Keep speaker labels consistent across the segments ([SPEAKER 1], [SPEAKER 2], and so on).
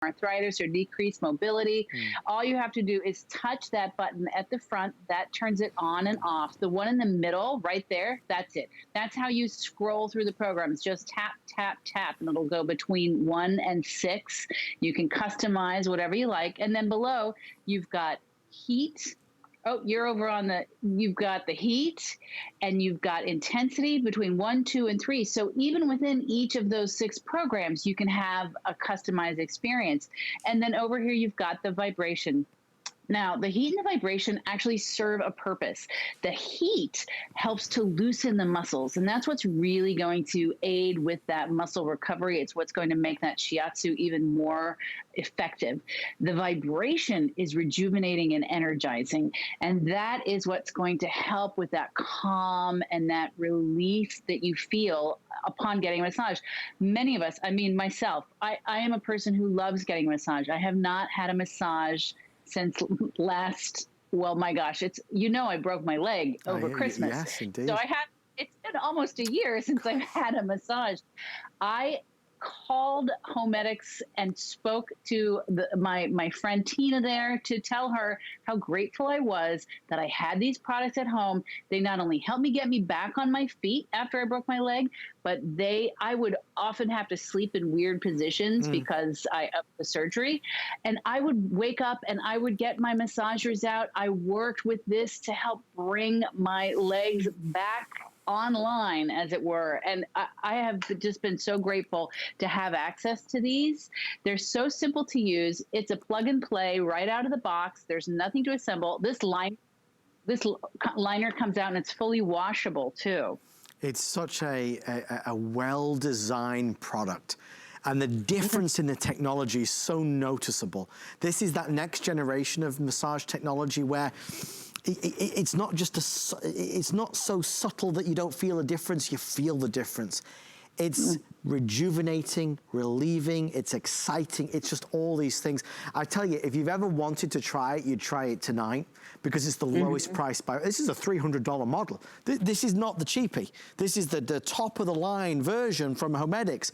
[SPEAKER 1] arthritis or decreased mobility. All you have to do is touch that button at the front. That turns it on and off. The one in the middle, right there, that's it. That's how you scroll through the programs. Just tap, tap, tap, and it'll go between 1 and 6. You can customize whatever you like. And then below, you've got heat. Oh, you're over on you've got the heat and you've got intensity between 1, 2, and 3. So even within each of those 6 programs, you can have a customized experience. And then over here, you've got the vibration. Now, the heat and the vibration actually serve a purpose. The heat helps to loosen the muscles, and that's what's really going to aid with that muscle recovery. It's what's going to make that shiatsu even more effective. The vibration is rejuvenating and energizing, and that is what's going to help with that calm and that relief that you feel upon getting a massage. Many of us, I mean myself, I am a person who loves getting a massage. I have not had a massage since well, my gosh, I broke my leg over Christmas.
[SPEAKER 2] Yes, indeed.
[SPEAKER 1] So it's been almost a year since I've had a massage. I called Homedics and spoke to my friend Tina there to tell her how grateful I was that I had these products at home. They not only helped me get me back on my feet after I broke my leg, but I would often have to sleep in weird positions because of the surgery. And I would wake up and I would get my massagers out. I worked with this to help bring my legs back online, as it were. And I have just been so grateful to have access to these. They're so simple to use. It's a plug and play right out of the box. There's nothing to assemble. This liner comes out and it's fully washable too.
[SPEAKER 2] It's such a well-designed product. And the difference in the technology is so noticeable. This is that next generation of massage technology where it's not it's not so subtle that you don't feel a difference, you feel the difference. It's rejuvenating, relieving, it's exciting, it's just all these things. I tell you, if you've ever wanted to try it, you'd try it tonight because it's the lowest price this is a $300 model. This is not the cheapie. This is the top of the line version from Homedics.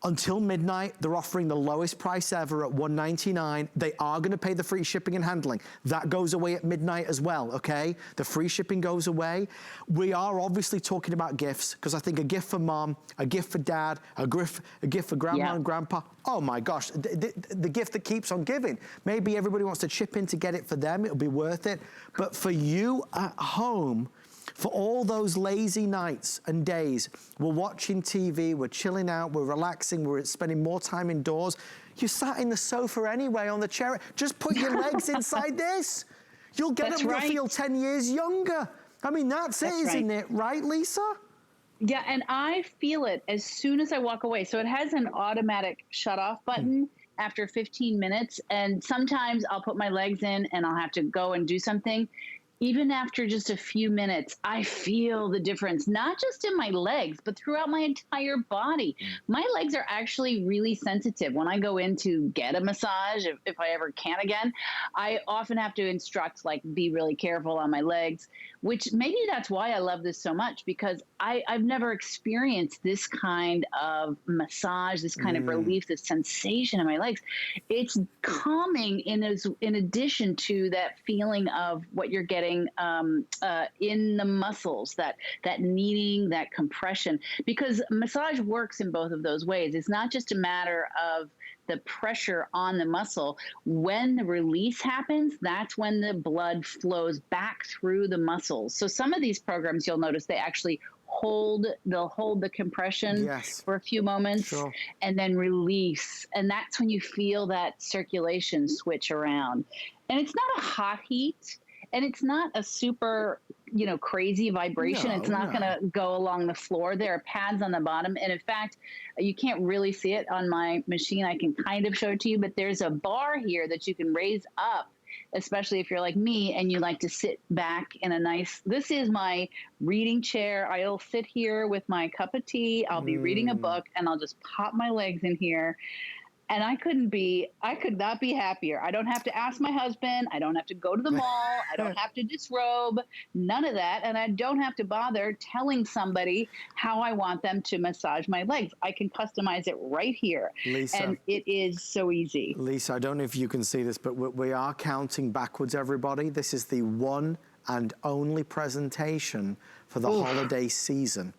[SPEAKER 2] Until midnight, they're offering the lowest price ever at $199. They are gonna pay the free shipping and handling. That goes away at midnight as well, okay? The free shipping goes away. We are obviously talking about gifts, because I think a gift for mom, a gift for dad, a gift for grandma and grandpa. Oh my gosh, the gift that keeps on giving. Maybe everybody wants to chip in to get it for them, it'll be worth it. But for you at home, for all those lazy nights and days, we're watching TV, we're chilling out, we're relaxing, we're spending more time indoors. You sat in the sofa anyway on the chair. Just put your legs inside this. You'll get up, you'll feel 10 years younger. I mean, that's it, isn't it? Right, Lisa?
[SPEAKER 1] Yeah, and I feel it as soon as I walk away. So it has an automatic shut off button after 15 minutes. And sometimes I'll put my legs in and I'll have to go and do something. Even after just a few minutes, I feel the difference, not just in my legs, but throughout my entire body. My legs are actually really sensitive. When I go in to get a massage, if I ever can again, I often have to instruct, like, be really careful on my legs, which maybe that's why I love this so much, because I've never experienced this kind of massage, this kind of relief, this sensation in my legs. It's calming in addition to that feeling of what you're getting in the muscles, that kneading, that compression, because massage works in both of those ways. It's not just a matter of the pressure on the muscle. When the release happens, that's when the blood flows back through the muscles. So some of these programs, you'll notice they actually they'll hold the compression for a few moments and then release. And that's when you feel that circulation switch around. And it's not a hot heat. And it's not a super, crazy vibration. It's not going to go along the floor. There are pads on the bottom. And in fact, you can't really see it on my machine. I can kind of show it to you, but there's a bar here that you can raise up, especially if you're like me and you like to sit back in this is my reading chair. I'll sit here with my cup of tea. I'll be reading a book and I'll just pop my legs in here. And I could not be happier. I don't have to ask my husband. I don't have to go to the mall. I don't have to disrobe, none of that. And I don't have to bother telling somebody how I want them to massage my legs. I can customize it right here.
[SPEAKER 2] Lisa,
[SPEAKER 1] and it is so easy.
[SPEAKER 2] Lisa, I don't know if you can see this, but we are counting backwards, everybody. This is the one and only presentation for the holiday season.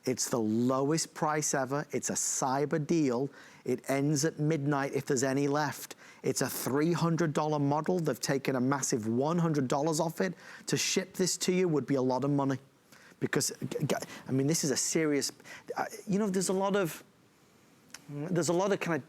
[SPEAKER 2] It's the lowest price ever. It's a cyber deal. It ends at midnight if there's any left. It's a $300 model. They've taken a massive $100 off it. To ship this to you would be a lot of money. Because, I mean, this is a serious, you know, there's a lot of kind of,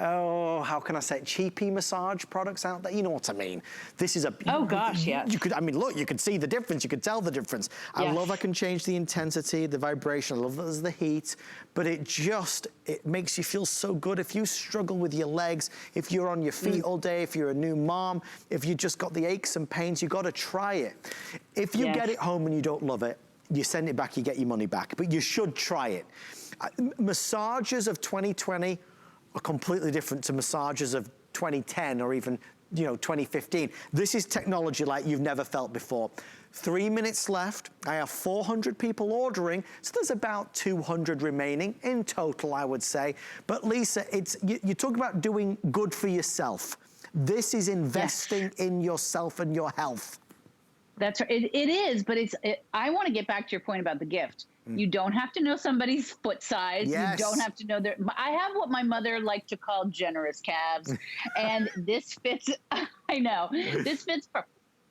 [SPEAKER 2] oh, how can I say it, cheapy massage products out there. You know what I mean? This is a...
[SPEAKER 1] Oh, gosh, yes.
[SPEAKER 2] You could, I mean, look, you could see the difference. You could tell the difference. I love I can change the intensity, the vibration. I love that there's the heat. But it makes you feel so good. If you struggle with your legs, if you're on your feet all day, if you're a new mom, if you just got the aches and pains, you got to try it. If you get it home and you don't love it, you send it back, you get your money back. But you should try it. Massages of 2020 are completely different to massages of 2010 or even, you know, 2015. This is technology like you've never felt before. 3 minutes left. I have 400 people ordering, so there's about 200 remaining in total, I would say. But Lisa, you talk about doing good for yourself. This is investing in yourself and your health.
[SPEAKER 1] That's right. It is, but I want to get back to your point about the gift. You don't have to know somebody's foot size.
[SPEAKER 2] Yes.
[SPEAKER 1] You don't have to know I have what my mother liked to call generous calves. And this fits, I know, this fits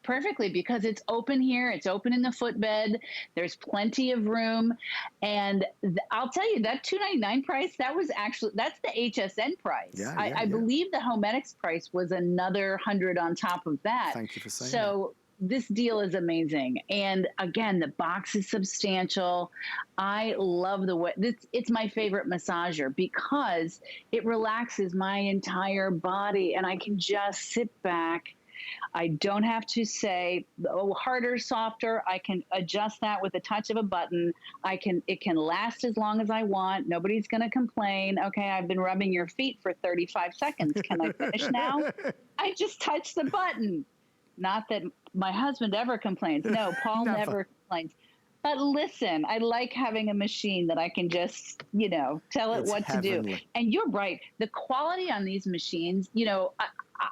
[SPEAKER 1] perfectly because it's open here. It's open in the footbed. There's plenty of room. And I'll tell you, that $299 price, that's the HSN price.
[SPEAKER 2] Yeah,
[SPEAKER 1] I believe the Homedics price was another $100 on top of that.
[SPEAKER 2] Thank you for saying
[SPEAKER 1] that. This deal is amazing. And again, the box is substantial. I love the way it's my favorite massager because it relaxes my entire body and I can just sit back. I don't have to say, oh, harder, softer. I can adjust that with a touch of a button. It can last as long as I want. Nobody's going to complain. Okay, I've been rubbing your feet for 35 seconds. Can I finish now? I just touch the button. Not that my husband ever complains. No, Paul never complains. But listen, I like having a machine that I can just, you know, tell it what to do. And you're right. The quality on these machines, you know,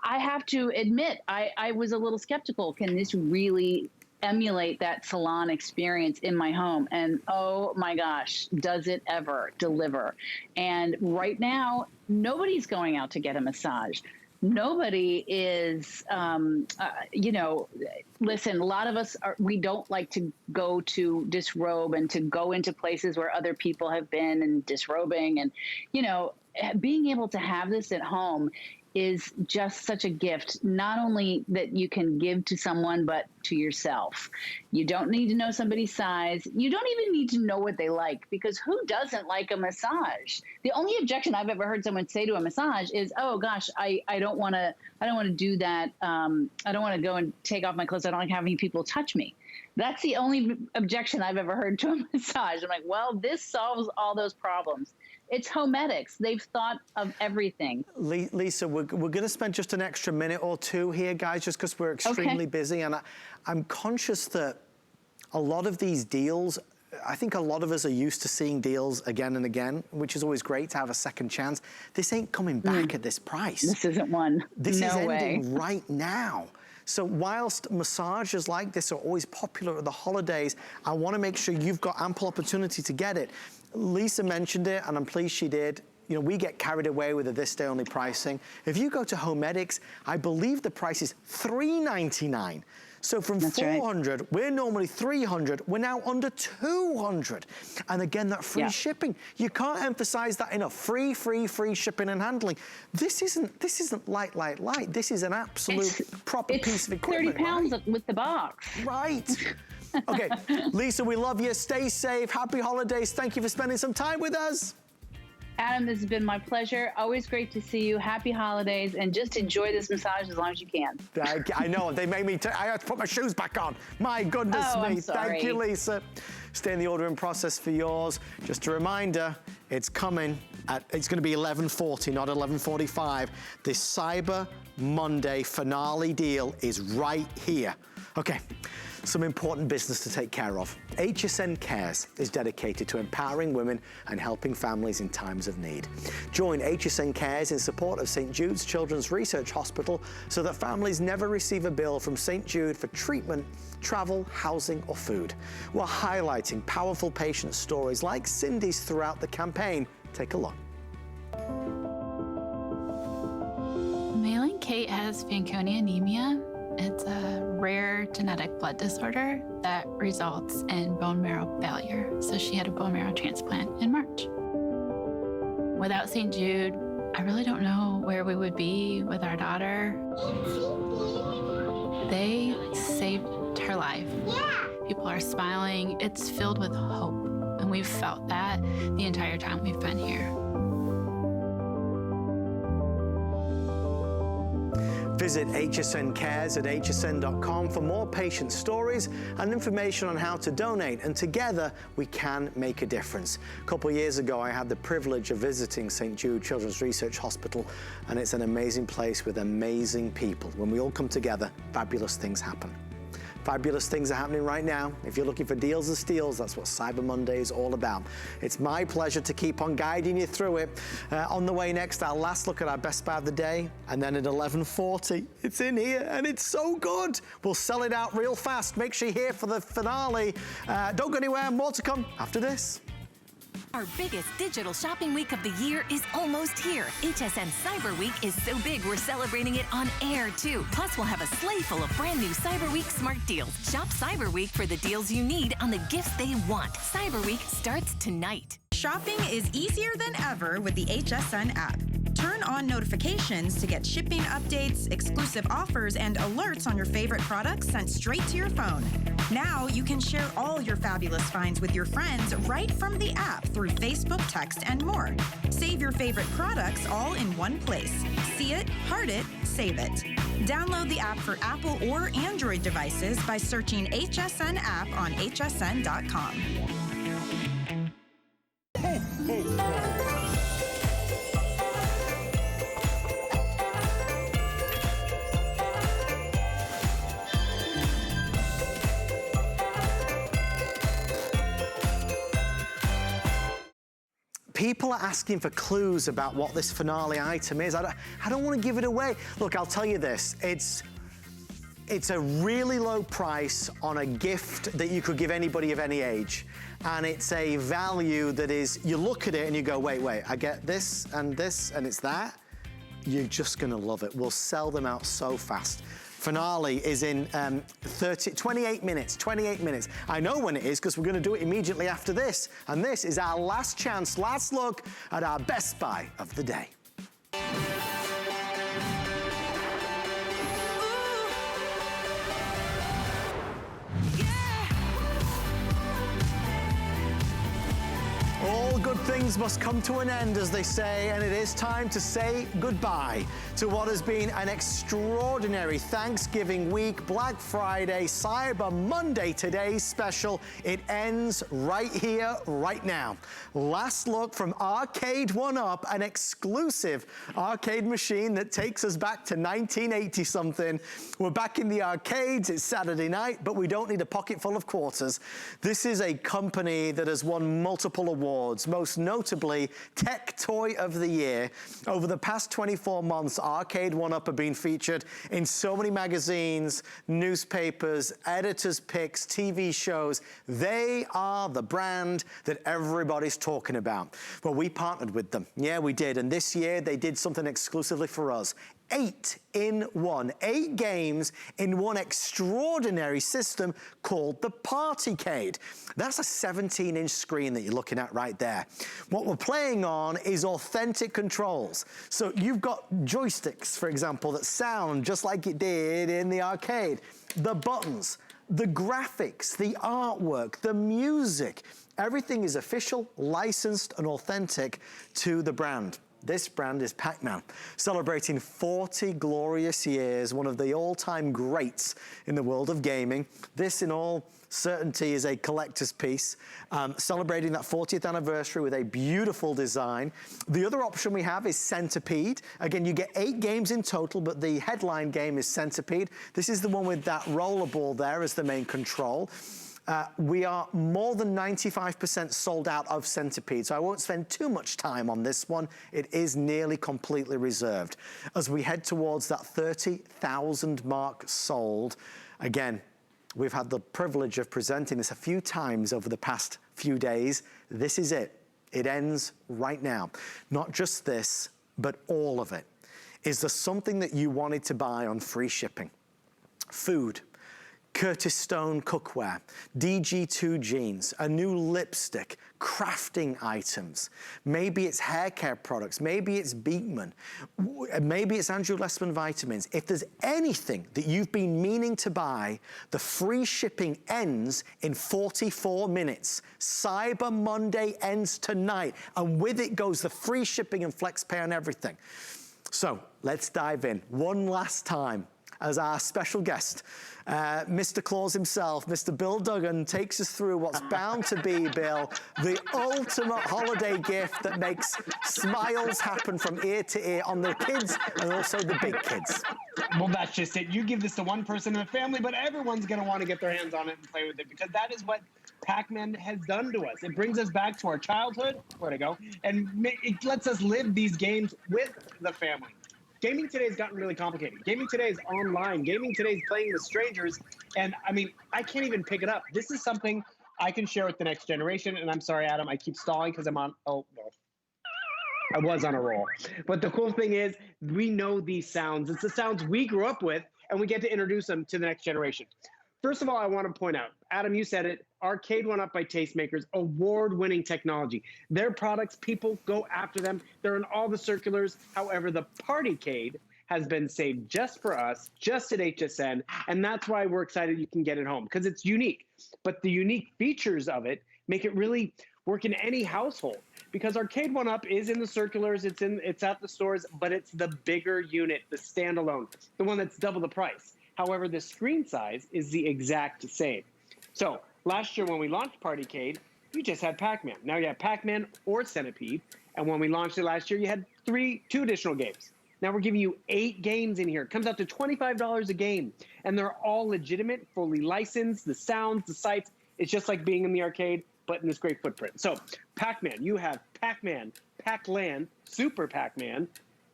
[SPEAKER 1] I have to admit, I was a little skeptical. Can this really emulate that salon experience in my home? And oh my gosh, does it ever deliver? And right now, nobody's going out to get a massage. Nobody is, you know, listen, a lot of us, we don't like to go to disrobe and to go into places where other people have been and disrobing. And, you know, being able to have this at home is just such a gift, not only that you can give to someone, but to yourself. You don't need to know somebody's size. You don't even need to know what they like, because who doesn't like a massage? The only objection I've ever heard someone say to a massage is, oh gosh, I don't want to do that. I don't want to go and take off my clothes. I don't like having people touch me. That's the only objection I've ever heard to a massage. I'm like, well, this solves all those problems. It's Homedics. They've thought of everything.
[SPEAKER 2] Lisa, we're going to spend just an extra minute or two here, guys, just because we're extremely busy. And I'm conscious that a lot of these deals, I think a lot of us are used to seeing deals again and again, which is always great to have a second chance. This ain't coming back at this price.
[SPEAKER 1] This isn't one.
[SPEAKER 2] This is ending right now. So whilst massages like this are always popular at the holidays, I want to make sure you've got ample opportunity to get it. Lisa mentioned it, and I'm pleased she did. You know, we get carried away with the this day only pricing. If you go to Homedics, I believe the price is $399. So from $400, we're normally $300. We're now under $200. And again, that free shipping. You can't emphasize that enough. Free shipping and handling. This isn't light. This is an absolute proper piece of equipment.
[SPEAKER 1] 30 pounds with the box.
[SPEAKER 2] Right. Okay, Lisa, we love you. Stay safe. Happy holidays. Thank you for spending some time with us.
[SPEAKER 1] Adam, this has been my pleasure. Always great to see you. Happy holidays, and just enjoy this massage as long as you can.
[SPEAKER 2] I know, they made me, I had to put my shoes back on. My goodness me.
[SPEAKER 1] I'm sorry.
[SPEAKER 2] Thank you, Lisa. Stay in the ordering process for yours. Just a reminder, it's coming. it's gonna be 11:40, not 11:45. This Cyber Monday finale deal is right here. Okay, some important business to take care of. HSN Cares is dedicated to empowering women and helping families in times of need. Join HSN Cares in support of St. Jude's Children's Research Hospital so that families never receive a bill from St. Jude for treatment, travel, housing, or food. We're highlighting powerful patient stories like Cindy's throughout the campaign. Take a look.
[SPEAKER 3] Mailing Kate has Fanconi anemia. It's a rare genetic blood disorder that results in bone marrow failure. So she had a bone marrow transplant in March. Without St. Jude, I really don't know where we would be with our daughter. They saved her life. Yeah. People are smiling. It's filled with hope. And we've felt that the entire time we've been here.
[SPEAKER 2] Visit HSN Cares at hsn.com for more patient stories and information on how to donate, and together we can make a difference. A couple of years ago, I had the privilege of visiting St. Jude Children's Research Hospital, and it's an amazing place with amazing people. When we all come together, fabulous things happen. Fabulous things are happening right now. If you're looking for deals and steals, that's what Cyber Monday is all about. It's my pleasure to keep on guiding you through it. On the way next, our last look at our best buy of the day, and then at 11:40, it's in here, and it's so good. We'll sell it out real fast. Make sure you're here for the finale. Don't go anywhere, more to come after this.
[SPEAKER 4] Our biggest digital shopping week of the year is almost here. HSN Cyber Week is so big we're celebrating it on air too. Plus we'll have a sleigh full of brand new Cyber Week smart deals. Shop Cyber Week for the deals you need on the gifts they want. Cyber Week starts tonight.
[SPEAKER 5] Shopping is easier than ever with the HSN app. Turn on notifications to get shipping updates, exclusive offers, and alerts on your favorite products sent straight to your phone. Now you can share all your fabulous finds with your friends right from the app through Facebook, text, and more. Save your favorite products all in one place. See it, heart it, save it. Download the app for Apple or Android devices by searching HSN app on hsn.com.
[SPEAKER 2] People are asking for clues about what this finale item is. I don't want to give it away. Look, I'll tell you this. It's a really low price on a gift that you could give anybody of any age. And it's a value that is, you look at it and you go, wait, I get this, and it's that. You're just gonna love it. We'll sell them out so fast. Finale is in 28 minutes. I know when it is because we're gonna do it immediately after this. And this is our last chance, last look at our best buy of the day. All good things must come to an end, as they say, and it is time to say goodbye to what has been an extraordinary Thanksgiving week, Black Friday, Cyber Monday, today's special. It ends right here, right now. Last look from Arcade 1-Up, an exclusive arcade machine that takes us back to 1980-something. We're back in the arcades, it's Saturday night, but we don't need a pocket full of quarters. This is a company that has won multiple awards, most notably Tech Toy of the Year. Over the past 24 months, Arcade 1-Up have been featured in so many magazines, newspapers, editors' picks, TV shows. They are the brand that everybody's talking about. Well, we partnered with them. Yeah, we did. And this year, they did something exclusively for us. 8 in 1, 8 games in one extraordinary system called the Partycade. That's a 17-inch screen that you're looking at right there. What we're playing on is authentic controls. So you've got joysticks, for example, that sound just like it did in the arcade. The buttons, the graphics, the artwork, the music, everything is official, licensed, and authentic to the brand. this brand is Pac-Man, celebrating 40 glorious years, one of the all-time greats in the world of gaming. This, in all certainty, is a collector's piece, celebrating that 40th anniversary with a beautiful design. The other option we have is Centipede. Again, you get 8 games in total, but the headline game is Centipede. This is the one with that rollerball there as the main control. We are more than 95% sold out of Centipede, so I won't spend too much time on this one. It is nearly completely reserved. As we head towards that 30,000 mark sold, again, we've had the privilege of presenting this a few times over the past few days. This is it. It ends right now. Not just this, but all of it. Is there something that you wanted to buy on free shipping? Food, Curtis Stone cookware, DG2 jeans, a new lipstick, crafting items. Maybe it's hair care products, maybe it's Beekman, maybe it's Andrew Lessman vitamins. If there's anything that you've been meaning to buy, the free shipping ends in 44 minutes. Cyber Monday ends tonight, and with it goes the free shipping and flex pay on everything. So let's dive in one last time as our special guest, Mr. Claus himself, Mr. Bill Duggan, takes us through what's bound to be, Bill, the ultimate holiday gift that makes smiles happen from ear to ear on the kids and also the big kids.
[SPEAKER 6] Well, that's just it. You give this to one person in the family, but everyone's going to want to get their hands on it and play with it, because that is what Pac-Man has done to us. It brings us back to our childhood, where to go, and it lets us live these games with the family. Gaming today has gotten really complicated. Gaming today is online. Gaming today is playing with strangers. And I mean, I can't even pick it up. This is something I can share with the next generation. And I'm sorry, Adam, I keep stalling because I'm on, oh, well, I was on a roll. But the cool thing is we know these sounds. It's the sounds we grew up with, and we get to introduce them to the next generation. First of all, I want to point out, Adam, you said it, Arcade One Up by Tastemakers, award-winning technology. Their products, people go after them. They're in all the circulars. However, the Partycade has been saved just for us, just at HSN, and that's why we're excited you can get it home, because it's unique. But the unique features of it make it really work in any household, because Arcade One Up is in the circulars, it's at the stores, but it's the bigger unit, the standalone, the one that's double the price. However, the screen size is the exact same. So last year when we launched Partycade, you just had Pac-Man. Now you have Pac-Man or Centipede. And when we launched it last year, you had 2 additional games. Now we're giving you 8 games in here. It comes out to $25 a game. And they're all legitimate, fully licensed. The sounds, the sights, it's just like being in the arcade, but in this great footprint. So Pac-Man, you have Pac-Man, Pac-Land, Super Pac-Man,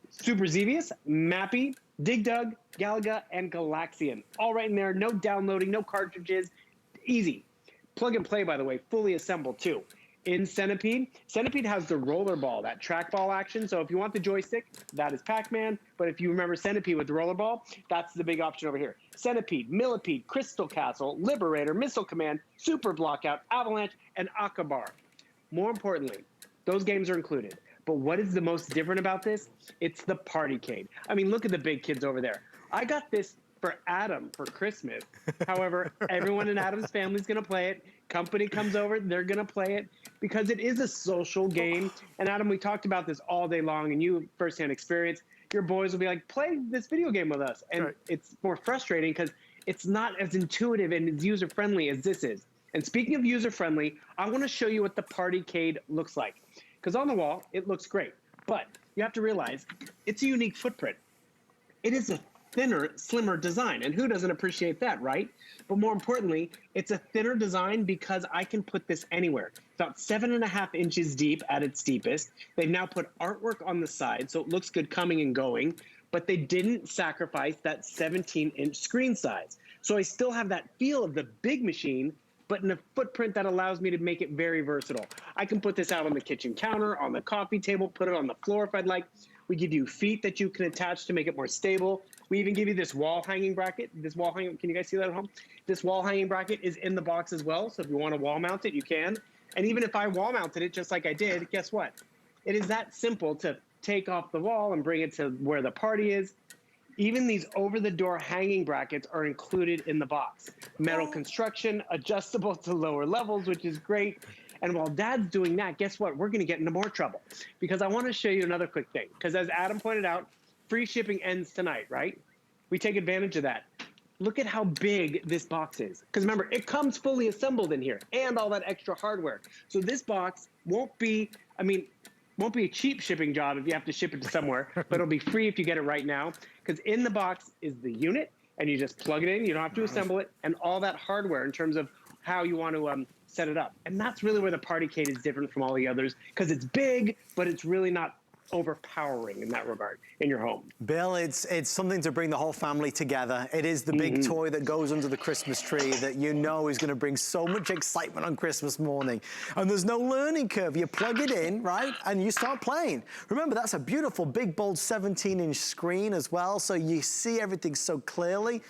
[SPEAKER 6] Super Xevious, Mappy, Dig Dug, Galaga, and Galaxian. All right in there, no downloading, no cartridges, easy. Plug and play, by the way, fully assembled too. In Centipede, Centipede has the rollerball, that trackball action. So if you want the joystick, that is Pac-Man. But if you remember Centipede with the rollerball, that's the big option over here. Centipede, Millipede, Crystal Castle, Liberator, Missile Command, Super Blockout, Avalanche, and Akabar. More importantly, those games are included. But what is the most different about this? It's the Partycade. I mean, look at the big kids over there. I got this for Adam for Christmas. However, everyone in Adam's family is going to play it. Company comes over, they're going to play it, because it is a social game. And Adam, we talked about this all day long, and you have firsthand experience. Your boys will be like, play this video game with us. And it's more frustrating because it's not as intuitive and as user-friendly as this is. And speaking of user-friendly, I want to show you what the Partycade looks like. Because on the wall, it looks great. But you have to realize it's a unique footprint. It is a thinner, slimmer design. And who doesn't appreciate that, right? But more importantly, it's a thinner design because I can put this anywhere. About 7.5 inches deep at its deepest. They've now put artwork on the side, so it looks good coming and going. But they didn't sacrifice that 17-inch screen size. So I still have that feel of the big machine, but in a footprint that allows me to make it very versatile. I can put this out on the kitchen counter, on the coffee table, put it on the floor if I'd like. We give you feet that you can attach to make it more stable. We even give you this wall hanging bracket. This wall hanging, can you guys see that at home? This wall hanging bracket is in the box as well. So if you want to wall mount it, you can. And even if I wall mounted it just like I did, guess what? It is that simple to take off the wall and bring it to where the party is. Even these over-the-door hanging brackets are included in the box. Metal construction, adjustable to lower levels, which is great. And while Dad's doing that, guess what? We're going to get into more trouble, because I want to show you another quick thing. Because as Adam pointed out, free shipping ends tonight, right? We take advantage of that. Look at how big this box is. Because remember, it comes fully assembled in here and all that extra hardware. So this box won't be, won't be a cheap shipping job if you have to ship it to somewhere, but it'll be free if you get it right now. Because in the box is the unit, and you just plug it in. You don't have to assemble it, and all that hardware in terms of how you want to set it up. And that's really where the Partycade is different from all the others, because it's big, but it's really not overpowering in that regard in your home.
[SPEAKER 2] Bill, it's something to bring the whole family together. It is the big toy that goes under the Christmas tree that you know is going to bring so much excitement on Christmas morning. And there's no learning curve. You plug it in, right, and you start playing. Remember, that's a beautiful, big, bold 17-inch screen as well, so you see everything so clearly.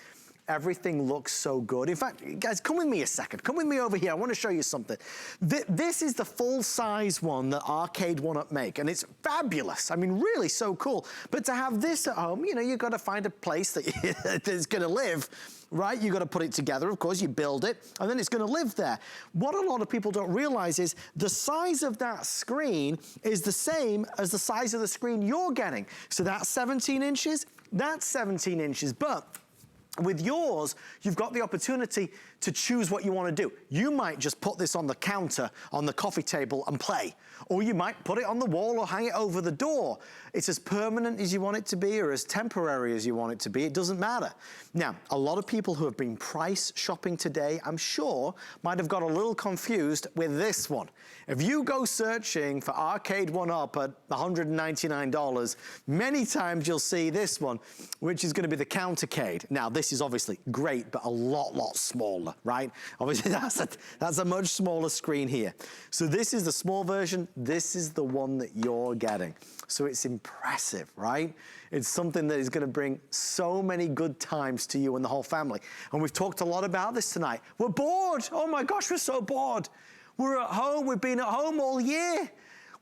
[SPEAKER 2] Everything looks so good. In fact, guys, come with me a second. Come with me over here. I want to show you something. This is the full-size one that Arcade 1-Up make, and it's fabulous. I mean, really so cool. But to have this at home, you know, you've got to find a place that is going to live, right? You've got to put it together. Of course, you build it, and then it's going to live there. What a lot of people don't realize is the size of that screen is the same as the size of the screen you're getting. So that's 17 inches, that's 17 inches, but with yours, you've got the opportunity to choose what you want to do. You might just put this on the counter, on the coffee table and play. Or you might put it on the wall or hang it over the door. It's as permanent as you want it to be or as temporary as you want it to be. It doesn't matter. Now, a lot of people who have been price shopping today, I'm sure, might have got a little confused with this one. If you go searching for Arcade 1-Up at $199, many times you'll see this one, which is going to be the Countercade. Now, this is obviously great, but a lot smaller, right? Obviously, that's a much smaller screen here. So this is the small version. This is the one that you're getting. So it's impressive, right? It's something that is going to bring so many good times to you and the whole family. And we've talked a lot about this tonight. We're bored. Oh my gosh, we're so bored. We're at home. We've been at home all year.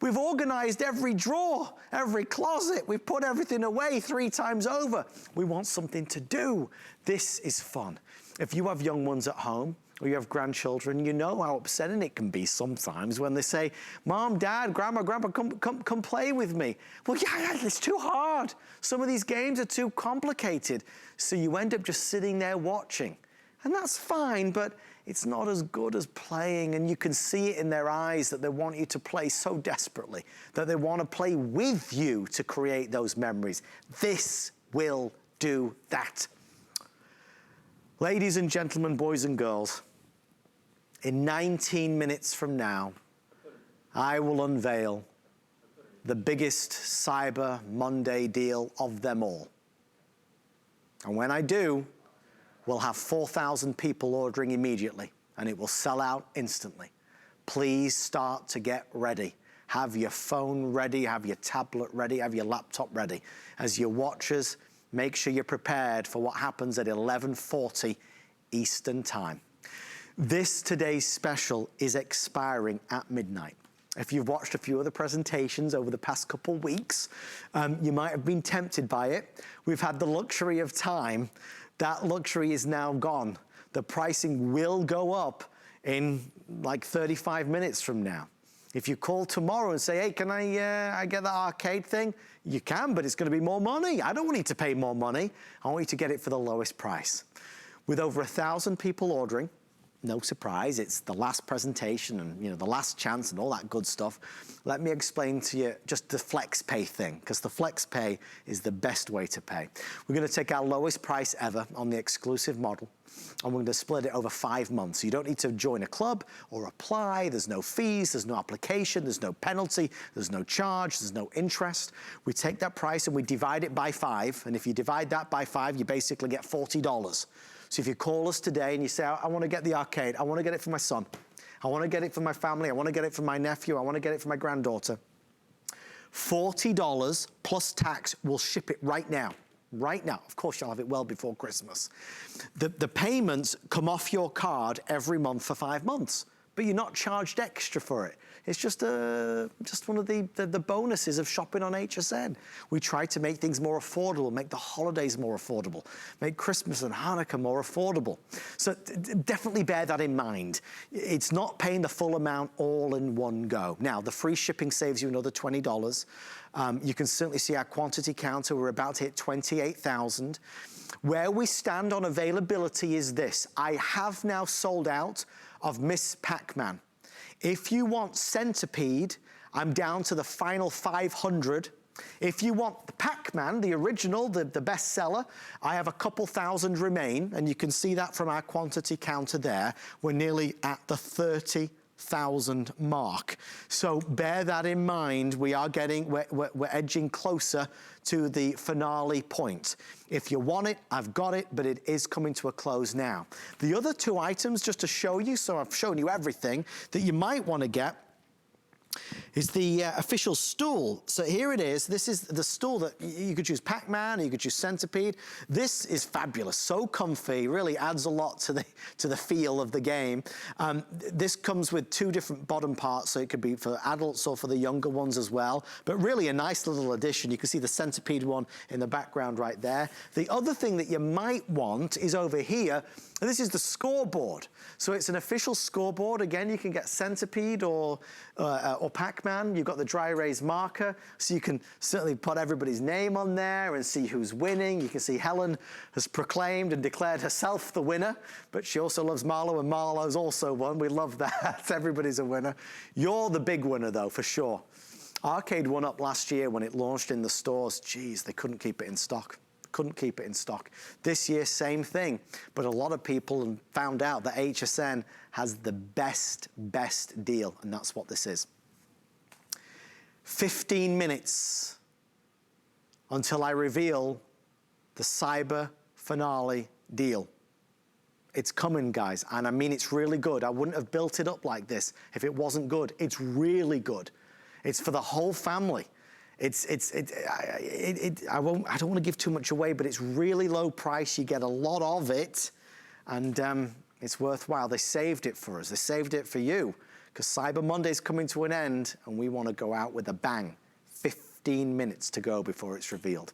[SPEAKER 2] We've organized every drawer, every closet. We've put everything away 3 times over. We want something to do. This is fun. If you have young ones at home, or you have grandchildren, you know how upsetting it can be sometimes when they say, Mom, Dad, Grandma, Grandpa, come play with me. Well, yeah, it's too hard. Some of these games are too complicated. So you end up just sitting there watching. And that's fine, but it's not as good as playing, and you can see it in their eyes that they want you to play so desperately, that they want to play with you to create those memories. This will do that. Ladies and gentlemen, boys and girls, in 19 minutes from now, I will unveil the biggest Cyber Monday deal of them all. And when I do, we'll have 4,000 people ordering immediately, and it will sell out instantly. Please start to get ready. Have your phone ready, have your tablet ready, have your laptop ready. As your watchers, make sure you're prepared for what happens at 11:40 Eastern Time. This today's special is expiring at midnight. If you've watched a few of the presentations over the past couple weeks, you might have been tempted by it. We've had the luxury of time. That luxury is now gone. The pricing will go up in like 35 minutes from now. If you call tomorrow and say, hey, can I get that arcade thing? You can, but it's going to be more money. I don't want you to pay more money. I want you to get it for the lowest price. With over 1,000 people ordering, no surprise, it's the last presentation and, you know, the last chance and all that good stuff. Let me explain to you just the flex pay thing, because the flex pay is the best way to pay. We're going to take our lowest price ever on the exclusive model, and we're going to split it over 5 months. So you don't need to join a club or apply. There's no fees, there's no application, there's no penalty, there's no charge, there's no interest. We take that price and we divide it by 5, and if you divide that by 5, you basically get $40. So if you call us today and you say, I want to get the arcade, I want to get it for my son, I want to get it for my family, I want to get it for my nephew, I want to get it for my granddaughter, $40 plus tax will ship it right now. Right now. Of course, you'll have it well before Christmas. The payments come off your card every month for 5 months. but you're not charged extra for it. It's just one of the bonuses of shopping on HSN. We try to make things more affordable, make the holidays more affordable, make Christmas and Hanukkah more affordable. So definitely bear that in mind. It's not paying the full amount all in one go. Now, the free shipping saves you another $20. You can certainly see our quantity counter. We're about to hit 28,000. Where we stand on availability is this. I have now sold out of Miss Pac-Man. If you want Centipede, I'm down to the final 500. If you want the Pac-Man, the original, the best seller, I have a couple thousand remain, and you can see that from our quantity counter there. We're nearly at the 30,000 mark. So bear that in mind. We are we're edging closer to the finale point. If you want it, I've got it, but it is coming to a close now. The other two items, just to show you, so I've shown you everything that you might want to get, is the official stool. So here it is. This is the stool that you could choose Pac-Man, or you could choose Centipede. This is fabulous, so comfy, really adds a lot to the feel of the game. This comes with two different bottom parts, so it could be for adults or for the younger ones as well. But really a nice little addition. You can see the Centipede one in the background right there. The other thing that you might want is over here. And this is the Scoreboard. So it's an official scoreboard. Again, you can get Centipede or Pac-Man. You've got the dry erase marker, so you can certainly put everybody's name on there and see who's winning. You can see Helen has proclaimed and declared herself the winner, but she also loves Marlo, and Marlo's also won. We love that. Everybody's a winner. You're the big winner, though, for sure. Arcade won up last year when it launched in the stores. Geez, they couldn't keep it in stock. Couldn't keep it in stock. This year, same thing. But a lot of people found out that HSN has the best deal, and that's what this is. 15 minutes until I reveal the Cyber Finale deal. It's coming, guys, and I mean it's really good. I wouldn't have built it up like this if it wasn't good. It's really good. It's for the whole family. I don't want to give too much away, but it's really low price. You get a lot of it, and it's worthwhile. They saved it for us. They saved it for you, because Cyber Monday's coming to an end, and we want to go out with a bang. 15 minutes to go before it's revealed.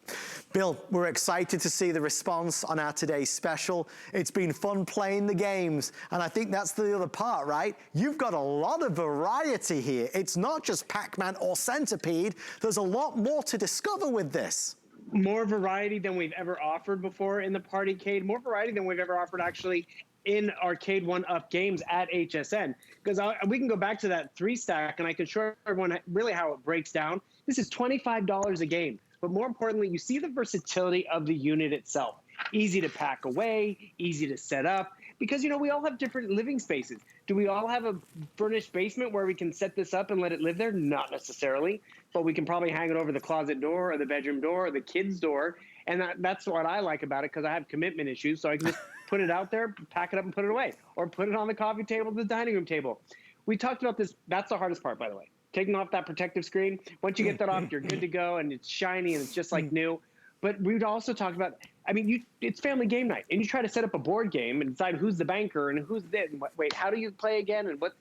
[SPEAKER 2] Bill, we're excited to see the response on our today's special. It's been fun playing the games, and I think that's the other part, right? You've got a lot of variety here. It's not just Pac-Man or Centipede. There's a lot more to discover with this.
[SPEAKER 6] More variety than we've ever offered before in the Partycade. More variety than we've ever offered actually in Arcade 1-Up games at HSN. Because we can go back to that 3-stack, and I can show everyone really how it breaks down. This is $25 a game. But more importantly, you see the versatility of the unit itself. Easy to pack away, easy to set up. Because, you know, we all have different living spaces. Do we all have a furnished basement where we can set this up and let it live there? Not necessarily. But we can probably hang it over the closet door or the bedroom door or the kids' door. And that's what I like about it, because I have commitment issues. So I can just put it out there, pack it up, and put it away. Or put it on the coffee table, the dining room table. We talked about this. That's the hardest part, by the way. Taking off that protective screen. Once you get that off, you're good to go, and it's shiny, and it's just like new. But we'd also talked about, I mean, it's family game night, and you try to set up a board game and decide who's the banker and who's this. And wait, how do you play again? And what?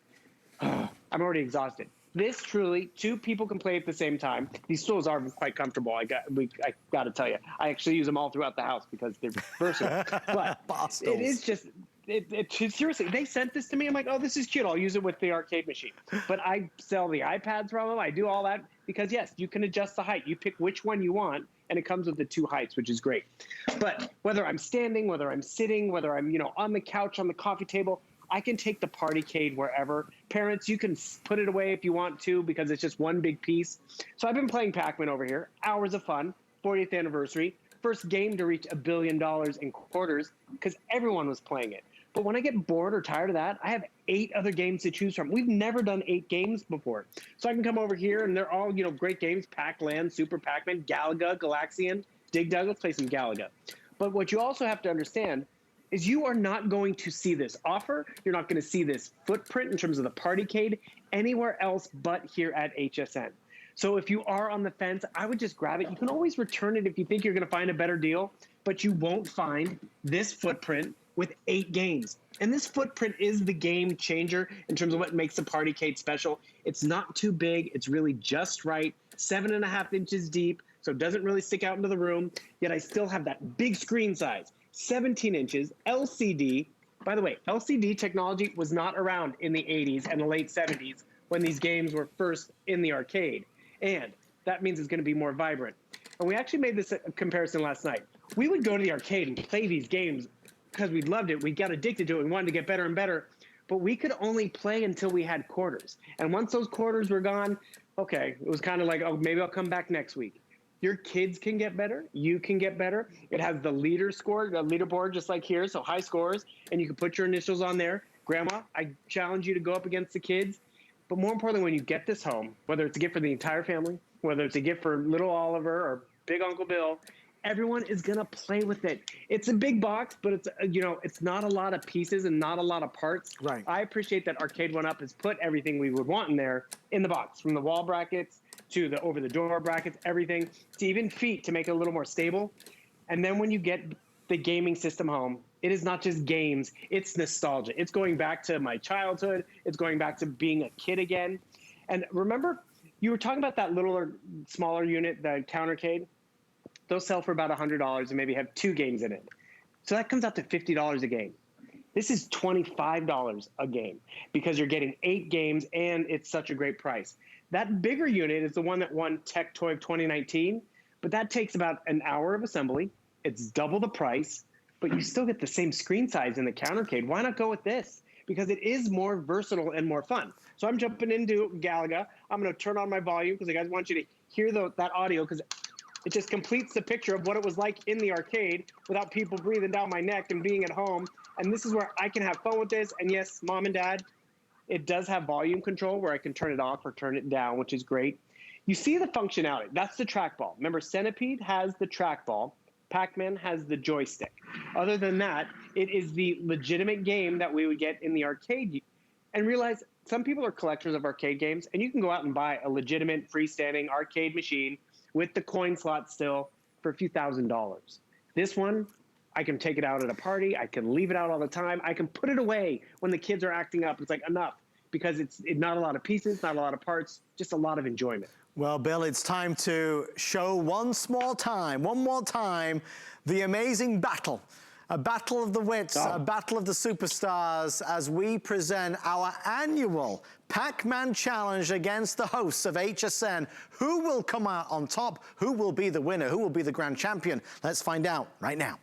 [SPEAKER 6] I'm already exhausted. This truly, two people can play at the same time. These stools are quite comfortable. I got to tell you, I actually use them all throughout the house because they're versatile. But it is just. Seriously, they sent this to me. I'm like, oh, this is cute. I'll use it with the arcade machine. But I sell the iPads from them. I do all that because, yes, you can adjust the height. You pick which one you want, and it comes with the 2 heights, which is great. But whether I'm standing, whether I'm sitting, whether I'm, on the couch, on the coffee table, I can take the Partycade wherever. Parents, you can put it away if you want to because it's just one big piece. So I've been playing Pac-Man over here. Hours of fun. 40th anniversary. First game to reach $1 billion in quarters because everyone was playing it. But when I get bored or tired of that, I have 8 other games to choose from. We've never done 8 games before. So I can come over here, and they're all, great games. Pac-Land, Super Pac-Man, Galaga, Galaxian, Dig Dug. Let's play some Galaga. But what you also have to understand is you are not going to see this offer. You're not going to see this footprint in terms of the Partycade anywhere else but here at HSN. So if you are on the fence, I would just grab it. You can always return it if you think you're going to find a better deal, but you won't find this footprint, with 8 games. And this footprint is the game changer in terms of what makes the Partycade special. It's not too big. It's really just right. 7.5 inches deep, so it doesn't really stick out into the room. Yet I still have that big screen size, 17 inches, LCD. By the way, LCD technology was not around in the 80s and the late 70s when these games were first in the arcade. And that means it's going to be more vibrant. And we actually made this comparison last night. We would go to the arcade and play these games because we loved it. We got addicted to it and wanted to get better and better. But we could only play until we had quarters. And once those quarters were gone, okay, it was kind of like, oh, maybe I'll come back next week. Your kids can get better. You can get better. It has the leaderboard just like here, so high scores, and you can put your initials on there. Grandma, I challenge you to go up against the kids. But more importantly, when you get this home, whether it's a gift for the entire family, whether it's a gift for little Oliver or big Uncle Bill, everyone is going to play with it. It's a big box, but it's, it's not a lot of pieces and not a lot of parts.
[SPEAKER 2] Right.
[SPEAKER 6] I appreciate that Arcade 1-Up has put everything we would want in there in the box, from the wall brackets to the over-the-door brackets, everything, to even feet to make it a little more stable. And then when you get the gaming system home, it is not just games, it's nostalgia. It's going back to my childhood. It's going back to being a kid again. And remember, you were talking about that littler, smaller unit, the Countercade? Those sell for about $100 and maybe have 2 games in it. So that comes out to $50 a game. This is $25 a game because you're getting 8 games and it's such a great price. That bigger unit is the one that won Tech Toy of 2019, but that takes about an hour of assembly. It's double the price, but you still get the same screen size in the Countercade. Why not go with this? Because it is more versatile and more fun. So I'm jumping into Galaga. I'm going to turn on my volume because I guys want you to hear that audio because it just completes the picture of what it was like in the arcade without people breathing down my neck and being at home. And this is where I can have fun with this. And yes, Mom and Dad, it does have volume control where I can turn it off or turn it down, which is great. You see the functionality. That's the trackball. Remember, Centipede has the trackball. Pac-Man has the joystick. Other than that, it is the legitimate game that we would get in the arcade. And realize some people are collectors of arcade games, and you can go out and buy a legitimate freestanding arcade machine with the coin slot still for a few $1,000s. This one, I can take it out at a party. I can leave it out all the time. I can put it away when the kids are acting up. It's like enough because it's not a lot of pieces, not a lot of parts, just a lot of enjoyment.
[SPEAKER 2] Well, Bill, it's time to show one more time, the amazing battle. A battle of the wits, a battle of the superstars as we present our annual Pac-Man Challenge against the hosts of HSN. Who will come out on top? Who will be the winner? Who will be the grand champion? Let's find out right now.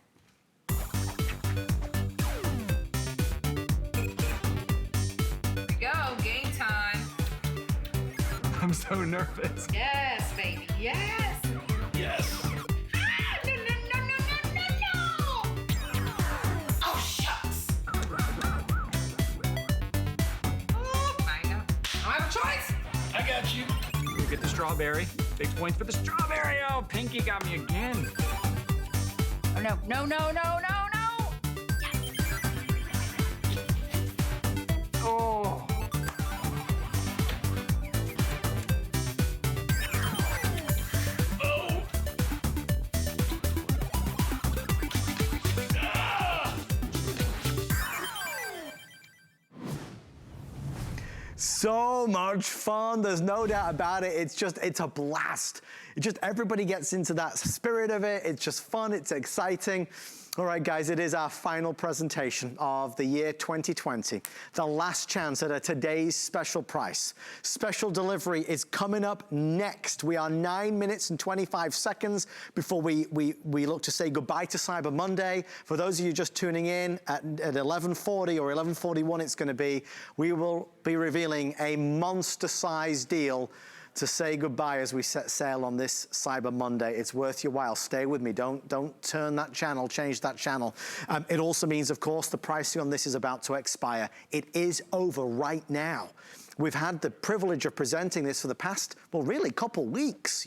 [SPEAKER 7] Go, game time.
[SPEAKER 8] I'm so nervous.
[SPEAKER 7] Yes, baby, yes.
[SPEAKER 8] Yes. I got you. We'll get the strawberry. Big points for the strawberry. Oh, Pinky got me again.
[SPEAKER 7] Oh, no, no, no, no, no, no.
[SPEAKER 8] Oh. Oh. Ah.
[SPEAKER 2] So much fun, there's no doubt about it. It's a blast. Everybody gets into that spirit of it. It's just fun, it's exciting. All right, guys, it is our final presentation of the year 2020. The last chance at today's special price. Special delivery is coming up next. We are 9 minutes and 25 seconds before we look to say goodbye to Cyber Monday. For those of you just tuning in at 11:40 or 11:41 it's gonna be, we will be revealing a monster-sized deal to say goodbye as we set sail on this Cyber Monday. It's worth your while. Stay with me. Don't turn that channel, change that channel. It also means, of course, the pricing on this is about to expire. It is over right now. We've had the privilege of presenting this for the past, well, really couple weeks,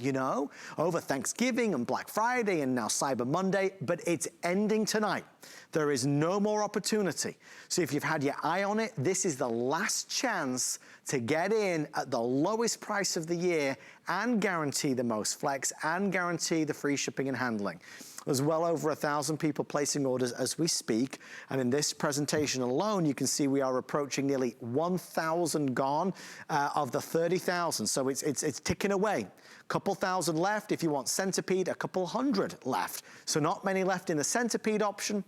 [SPEAKER 2] over Thanksgiving and Black Friday and now Cyber Monday, but it's ending tonight. There is no more opportunity. So if you've had your eye on it, this is the last chance to get in at the lowest price of the year and guarantee the most flex and guarantee the free shipping and handling. There's well over 1,000 people placing orders as we speak. And in this presentation alone, you can see we are approaching nearly 1,000 gone of the 30,000. So it's ticking away. Couple thousand left. If you want Centipede, a couple hundred left. So not many left in the Centipede option.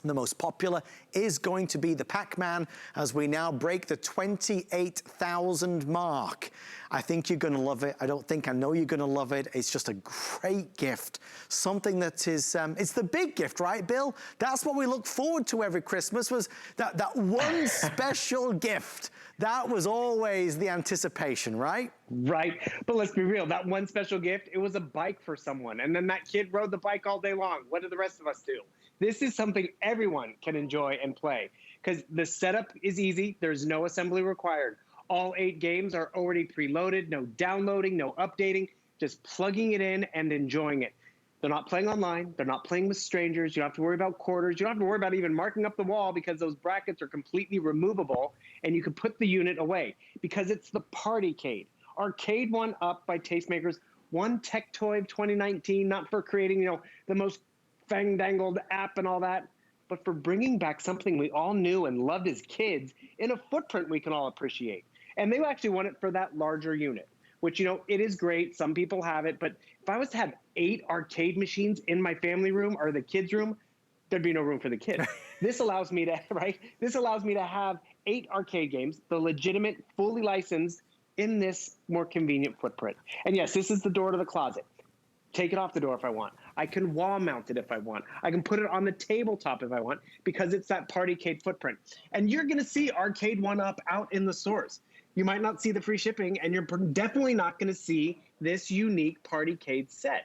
[SPEAKER 2] The most popular is going to be the Pac-Man as we now break the 28,000 mark. I think you're gonna love it. I know you're gonna love it. It's just a great gift. Something that is, it's the big gift, right, Bill? That's what we look forward to every Christmas, was that one special gift. That was always the anticipation, right?
[SPEAKER 6] Right, but let's be real, that one special gift, it was a bike for someone, and then that kid rode the bike all day long. What did the rest of us do? This is something everyone can enjoy and play, because the setup is easy. There's no assembly required. All 8 games are already preloaded, no downloading, no updating, just plugging it in and enjoying it. They're not playing online. They're not playing with strangers. You don't have to worry about quarters. You don't have to worry about even marking up the wall, because those brackets are completely removable, and you can put the unit away because it's the Partycade. Arcade 1-Up by Tastemakers, one tech toy of 2019, not for creating, the most fang-dangled app and all that, but for bringing back something we all knew and loved as kids in a footprint we can all appreciate. And they actually want it for that larger unit, which, it is great. Some people have it, but if I was to have 8 arcade machines in my family room or the kids' room, there'd be no room for the kids. This allows me to, right? This allows me to have 8 arcade games, the legitimate, fully licensed, in this more convenient footprint. And yes, this is the door to the closet. Take it off the door if I want. I can wall mount it if I want. I can put it on the tabletop if I want, because it's that Partycade footprint. And you're gonna see Arcade 1-Up out in the stores. You might not see the free shipping, and you're definitely not gonna see this unique Partycade set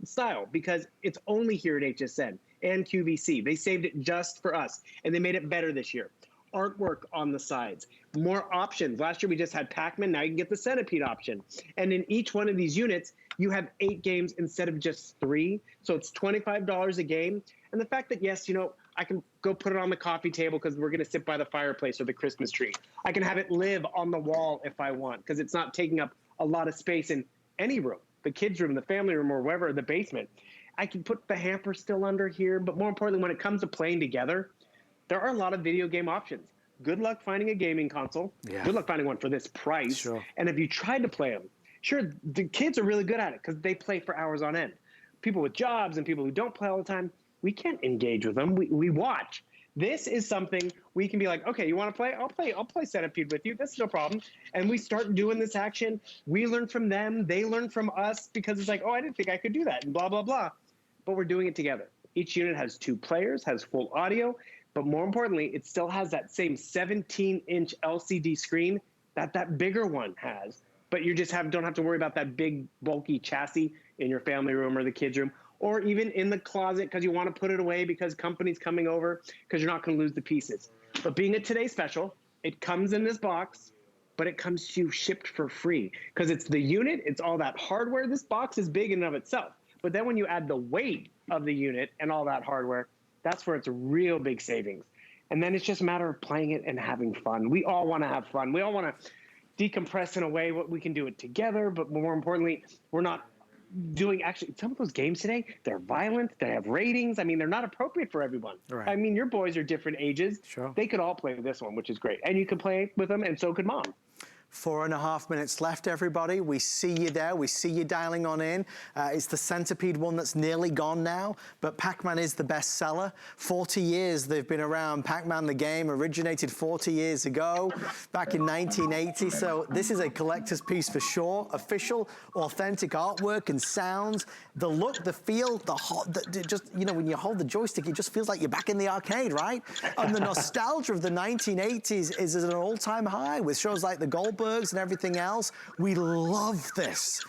[SPEAKER 6] style, because it's only here at HSN and QVC. They saved it just for us, and they made it better this year. Artwork on the sides, more options. Last year we just had Pac-Man, now you can get the Centipede option. And in each one of these units, you have 8 games instead of just 3. So it's $25 a game. And the fact that, yes, I can go put it on the coffee table because we're gonna sit by the fireplace or the Christmas tree. I can have it live on the wall if I want, because it's not taking up a lot of space in any room, the kids' room, the family room, or wherever, the basement. I can put the hamper still under here, but more importantly, when it comes to playing together, there are a lot of video game options. Good luck finding a gaming console. Yeah. Good luck finding one for this price. Sure. And if you tried to play them, sure, the kids are really good at it because they play for hours on end. People with jobs and people who don't play all the time, we can't engage with them. We watch. This is something we can be like, okay, you want to play? I'll play Centipede with you. That's no problem. And we start doing this action. We learn from them. They learn from us, because it's like, oh, I didn't think I could do that, and blah, blah, blah. But we're doing it together. Each unit has 2 players, has full audio, but more importantly, it still has that same 17-inch LCD screen that bigger one has. But you just don't have to worry about that big, bulky chassis in your family room or the kids' room, or even in the closet because you want to put it away because company's coming over, because you're not going to lose the pieces. But being a Today Special, it comes in this box, but it comes to you shipped for free because it's the unit, it's all that hardware. This box is big in and of itself. But then when you add the weight of the unit and all that hardware, that's where it's a real big savings. And then it's just a matter of playing it and having fun. We all want to have fun. We all want to decompress in a way what we can do it together, but more importantly, we're not doing actually some of those games today, they're violent, they have ratings. I mean, they're not appropriate for everyone. Right. I mean, your boys are different ages. Sure. They could all play this one, which is great. And you could play with them, and so could mom.
[SPEAKER 2] 4.5 minutes left, everybody. We see you there. We see you dialing on in. It's the Centipede one that's nearly gone now, but Pac-Man is the best seller. 40 years they've been around. Pac-Man, the game, originated 40 years ago, back in 1980. So this is a collector's piece for sure. Official, authentic artwork and sounds. The look, the feel, just, when you hold the joystick, it just feels like you're back in the arcade, right? And the nostalgia of the 1980s is at an all-time high with shows like the Goldbergs and everything else. We love this.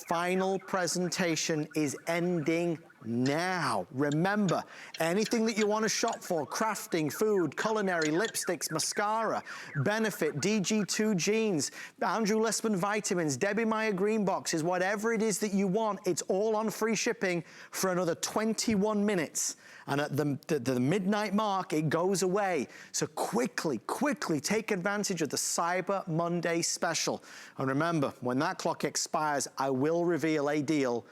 [SPEAKER 2] Final presentation is ending now. Remember, anything that you want to shop for, crafting, food, culinary, lipsticks, mascara, Benefit, DG2 jeans, Andrew Lessman vitamins, Debbie Meyer green boxes, whatever it is that you want, it's all on free shipping for another 21 minutes. And at the midnight mark, it goes away. So quickly take advantage of the Cyber Monday special. And remember, when that clock expires, I will reveal a deal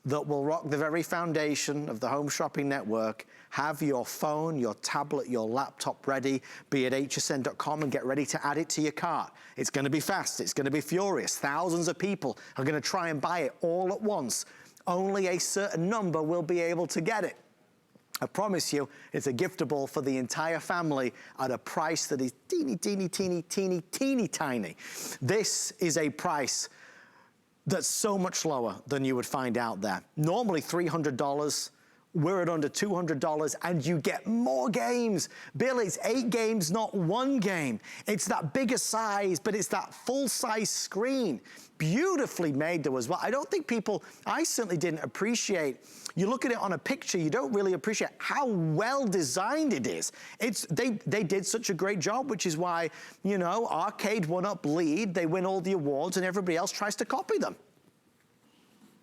[SPEAKER 2] that will rock the very foundation of the home shopping network. Have your phone, your tablet, your laptop ready. Be at hsn.com and get ready to add it to your cart. It's gonna be fast, it's gonna be furious. Thousands of people are gonna try and buy it all at once. Only a certain number will be able to get it. I promise you, it's a giftable for the entire family at a price that is teeny, teeny, teeny, teeny, teeny, tiny. This is a price that's so much lower than you would find out there. Normally $300, we're at under $200, and you get more games. Bill, it's 8 games, not 1 game. It's that bigger size, but it's that full-size screen. Beautifully made though as well. I don't think people, I certainly didn't appreciate, you look at it on a picture, you don't really appreciate how well designed it is. They did such a great job, which is why, you know, Arcade won up lead, they win all the awards, and everybody else tries to copy them.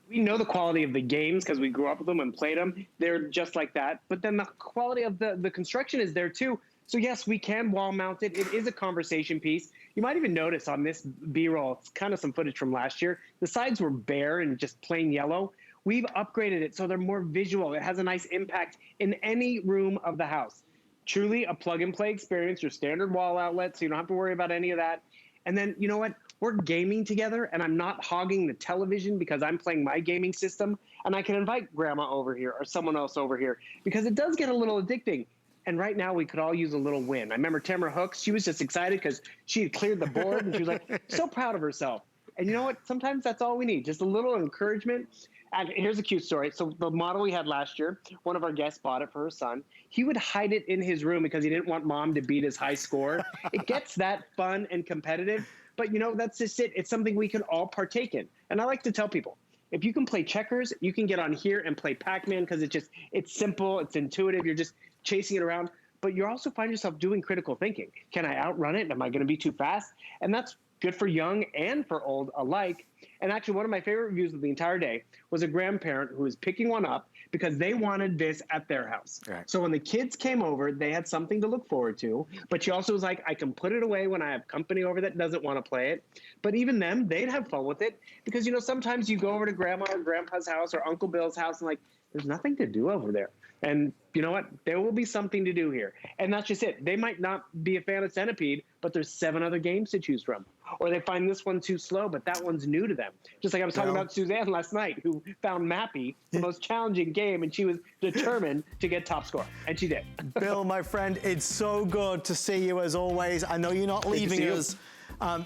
[SPEAKER 6] We know the quality of the games because we grew up with them and played them. They're just like that. But then the quality of the construction is there too. So yes, we can wall mount it. It is a conversation piece. You might even notice on this B-roll, it's kind of some footage from last year. The sides were bare and just plain yellow. We've upgraded it so they're more visual. It has a nice impact in any room of the house. Truly a plug and play experience, your standard wall outlet, so you don't have to worry about any of that. And then, you know what? We're gaming together, and I'm not hogging the television because I'm playing my gaming system, and I can invite grandma over here or someone else over here because it does get a little addicting. And right now, we could all use a little win. I remember Tamara Hooks. She was just excited because she had cleared the board, and she was like so proud of herself. And you know what? Sometimes that's all we need, just a little encouragement. And here's a cute story. So the model we had last year, one of our guests bought it for her son. He would hide it in his room because he didn't want mom to beat his high score. It gets that fun and competitive. But, you know, that's just it. It's something we can all partake in. And I like to tell people, if you can play checkers, you can get on here and play Pac-Man because it's simple, it's intuitive. You're just chasing it around. But you also find yourself doing critical thinking. Can I outrun it? Am I going to be too fast? And that's good for young and for old alike. And actually, one of my favorite reviews of the entire day was a grandparent who was picking one up because they wanted this at their house. Right. So when the kids came over, they had something to look forward to. But she also was like, I can put it away when I have company over that doesn't want to play it. But even them, they'd have fun with it. Because, you know, sometimes you go over to grandma or grandpa's house or Uncle Bill's house and like, there's nothing to do over there. And you know what? There will be something to do here. And that's just it. They might not be a fan of Centipede, but there's 7 other games to choose from. Or they find this one too slow, but that one's new to them. Just like I was talking about Suzanne last night, who found Mappy the most challenging game, and she was determined to get top score. And she did.
[SPEAKER 2] Bill, my friend, it's so good to see you as always. I know you're not leaving us.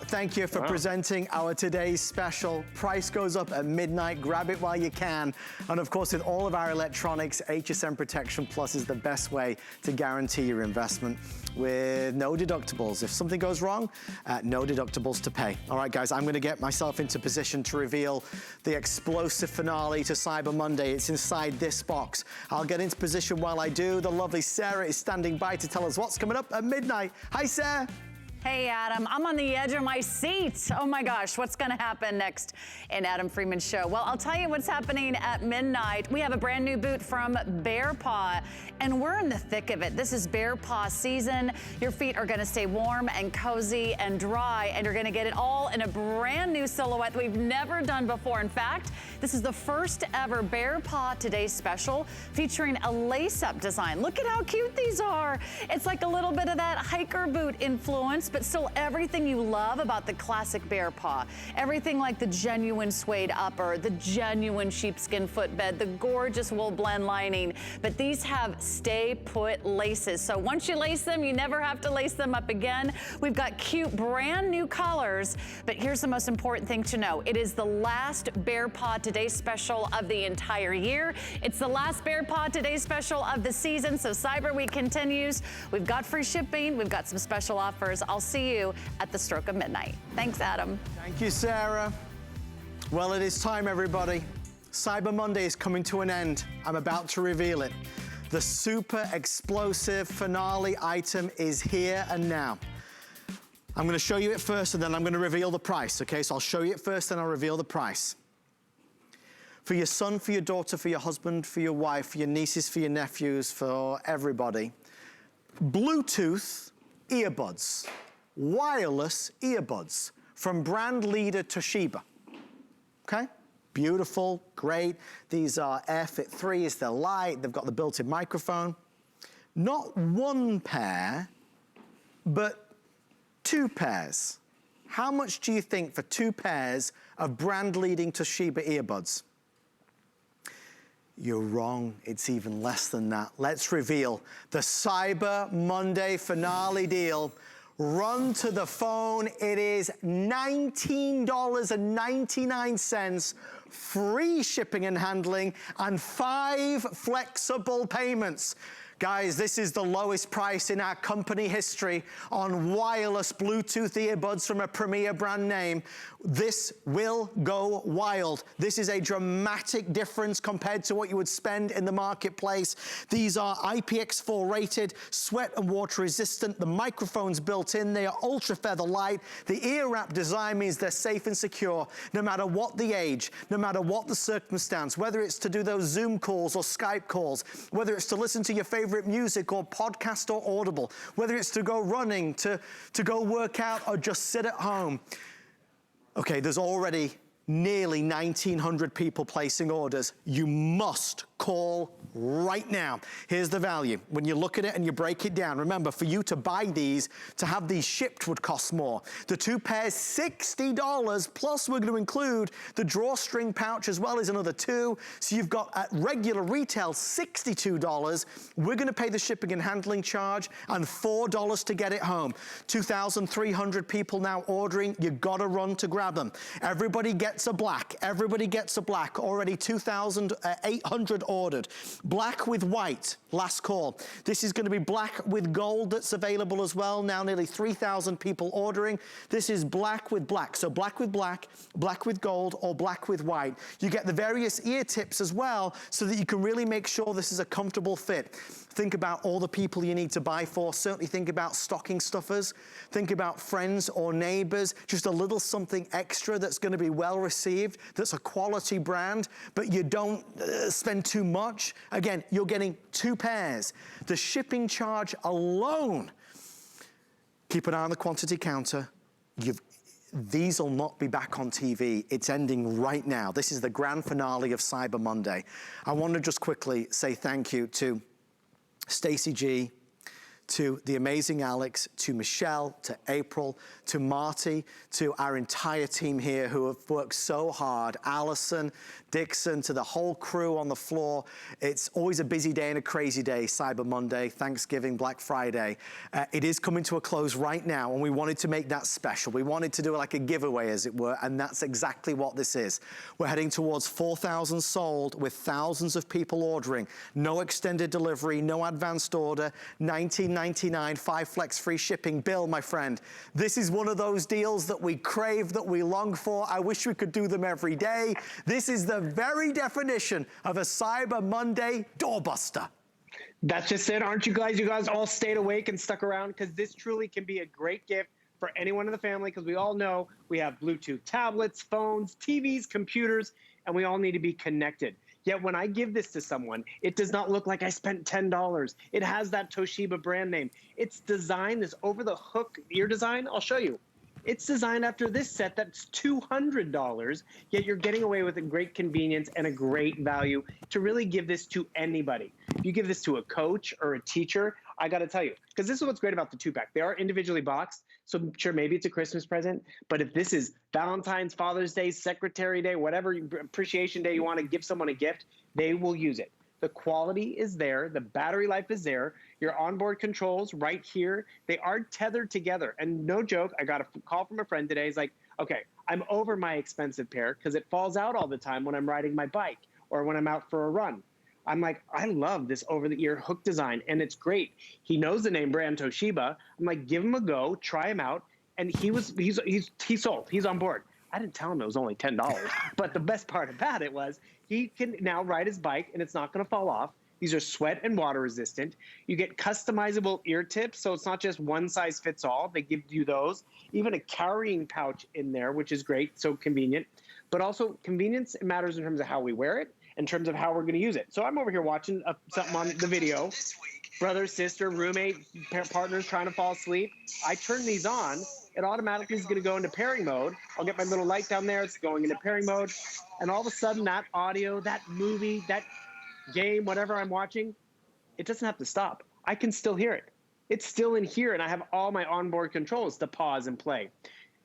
[SPEAKER 2] Thank you for presenting our today's special. Price goes up at midnight. Grab it while you can. And of course, with all of our electronics, HSN Protection Plus is the best way to guarantee your investment with no deductibles. If something goes wrong, no deductibles to pay. All right, guys, I'm going to get myself into position to reveal the explosive finale to Cyber Monday. It's inside this box. I'll get into position while I do. The lovely Sarah is standing by to tell us what's coming up at midnight. Hi, Sarah.
[SPEAKER 7] Hey, Adam, I'm on the edge of my seat. Oh my gosh, what's gonna happen next in Adam Freeman's show? Well, I'll tell you what's happening at midnight. We have a brand new boot from Bearpaw, and we're in the thick of it. This is Bearpaw season. Your feet are gonna stay warm and cozy and dry, and you're gonna get it all in a brand new silhouette that we've never done before. In fact, this is the first ever Bearpaw Today special featuring a lace-up design. Look at how cute these are. It's like a little bit of that hiker boot influence, but still everything you love about the classic Bearpaw. Everything like the genuine suede upper, the genuine sheepskin footbed, the gorgeous wool blend lining, but these have stay put laces. So once you lace them, you never have to lace them up again. We've got cute brand new colors, but here's the most important thing to know. It is the last Bearpaw Today special of the entire year. It's the last Bearpaw Today special of the season, so Cyber Week continues. We've got free shipping, we've got some special offers. I'll see you at the stroke of midnight. Thanks, Adam.
[SPEAKER 2] Thank you, Sarah. Well, it is time, everybody. Cyber Monday is coming to an end. I'm about to reveal it. The super explosive finale item is here and now. I'm going to show you it first, and then I'm going to reveal the price, okay? So I'll show you it first, and I'll reveal the price. For your son, for your daughter, for your husband, for your wife, for your nieces, for your nephews, for everybody, Bluetooth earbuds. Wireless earbuds from brand leader Toshiba, okay? Beautiful, great. These are Airfit 3s, they're light, they've got the built-in microphone. Not one pair, but 2 pairs. How much do you think for 2 pairs of brand-leading Toshiba earbuds? You're wrong, it's even less than that. Let's reveal the Cyber Monday finale deal. Run to the phone, it is $19.99, free shipping and handling, and 5 flexible payments. Guys, this is the lowest price in our company history on wireless Bluetooth earbuds from a premier brand name. This will go wild. This is a dramatic difference compared to what you would spend in the marketplace. These are IPX4 rated, sweat and water resistant. The microphone's built in. They are ultra feather light. The ear wrap design means they're safe and secure, no matter what the age, no matter what the circumstance, whether it's to do those Zoom calls or Skype calls, whether it's to listen to your favorite music or podcast or Audible, whether it's to go running, to go work out, or just sit at home. Okay, there's already nearly 1,900 people placing orders. You must call right now. Here's the value. When you look at it and you break it down, remember, for you to buy these, to have these shipped would cost more. The 2 pairs, $60, plus we're going to include the drawstring pouch as well as another 2. So you've got at regular retail, $62. We're going to pay the shipping and handling charge and $4 to get it home. 2,300 people now ordering. You got to run to grab them. Everybody gets a black. Everybody gets a black. Already 2,800 ordered. Black with white, last call. This is going to be black with gold that's available as well. Now nearly 3,000 people ordering. This is black with black. So black with black, black with gold, or black with white. You get the various ear tips as well so that you can really make sure this is a comfortable fit. Think about all the people you need to buy for. Certainly think about stocking stuffers. Think about friends or neighbors. Just a little something extra that's going to be well received, that's a quality brand, but you don't spend too much. Again, you're getting 2 pairs. The shipping charge alone, keep an eye on the quantity counter. These will not be back on TV. It's ending right now. This is the grand finale of Cyber Monday. I want to just quickly say thank you to Stacey G, to the amazing Alex, to Michelle, to April, to Marty, to our entire team here who have worked so hard, Allison, Dixon, to the whole crew on the floor. It's always a busy day and a crazy day, Cyber Monday, Thanksgiving, Black Friday. It is coming to a close right now, and we wanted to make that special. We wanted to do like a giveaway, as it were, and that's exactly what this is. We're heading towards 4,000 sold with thousands of people ordering. No extended delivery, no advanced order, $19.99, 5 flex free shipping. Bill, my friend, this is one of those deals that we crave, that we long for. I wish we could do them every day. This is the very definition of a Cyber Monday doorbuster.
[SPEAKER 6] That's just it, aren't you guys? You guys all stayed awake and stuck around, because this truly can be a great gift for anyone in the family, because we all know we have Bluetooth tablets, phones, TVs, computers, and we all need to be connected. Yet when I give this to someone, it does not look like I spent $10. It has that Toshiba brand name. It's designed, this over-the-hook ear design, I'll show you. It's designed after this set that's $200, yet you're getting away with a great convenience and a great value to really give this to anybody. If you give this to a coach or a teacher, I got to tell you, because this is what's great about the 2-pack. They are individually boxed, so sure, maybe it's a Christmas present, but if this is Valentine's, Father's Day, Secretary Day, whatever appreciation day you want to give someone a gift, they will use it. The quality is there. The battery life is there. Your onboard controls right here, they are tethered together. And no joke, I got a call from a friend today. He's like, okay, I'm over my expensive pair because it falls out all the time when I'm riding my bike or when I'm out for a run. I'm like, I love this over-the-ear hook design, and it's great. He knows the name brand Toshiba. I'm like, give him a go, try him out. And he's sold. He's on board. I didn't tell him it was only $10, but the best part about it was he can now ride his bike and it's not going to fall off. These are sweat and water resistant. You get customizable ear tips, so it's not just one size fits all. They give you those. Even a carrying pouch in there, which is great, so convenient. But also convenience matters in terms of how we wear it, in terms of how we're going to use it. So I'm over here watching something on the video. This week, brother, sister, roommate, partners trying to fall asleep. I turn these on. It automatically is going to go into pairing mode. I'll get my little light down there. It's going into pairing mode. And all of a sudden, that audio, that movie, that game, whatever I'm watching, it doesn't have to stop. I can still hear it. It's still in here, and I have all my onboard controls to pause and play.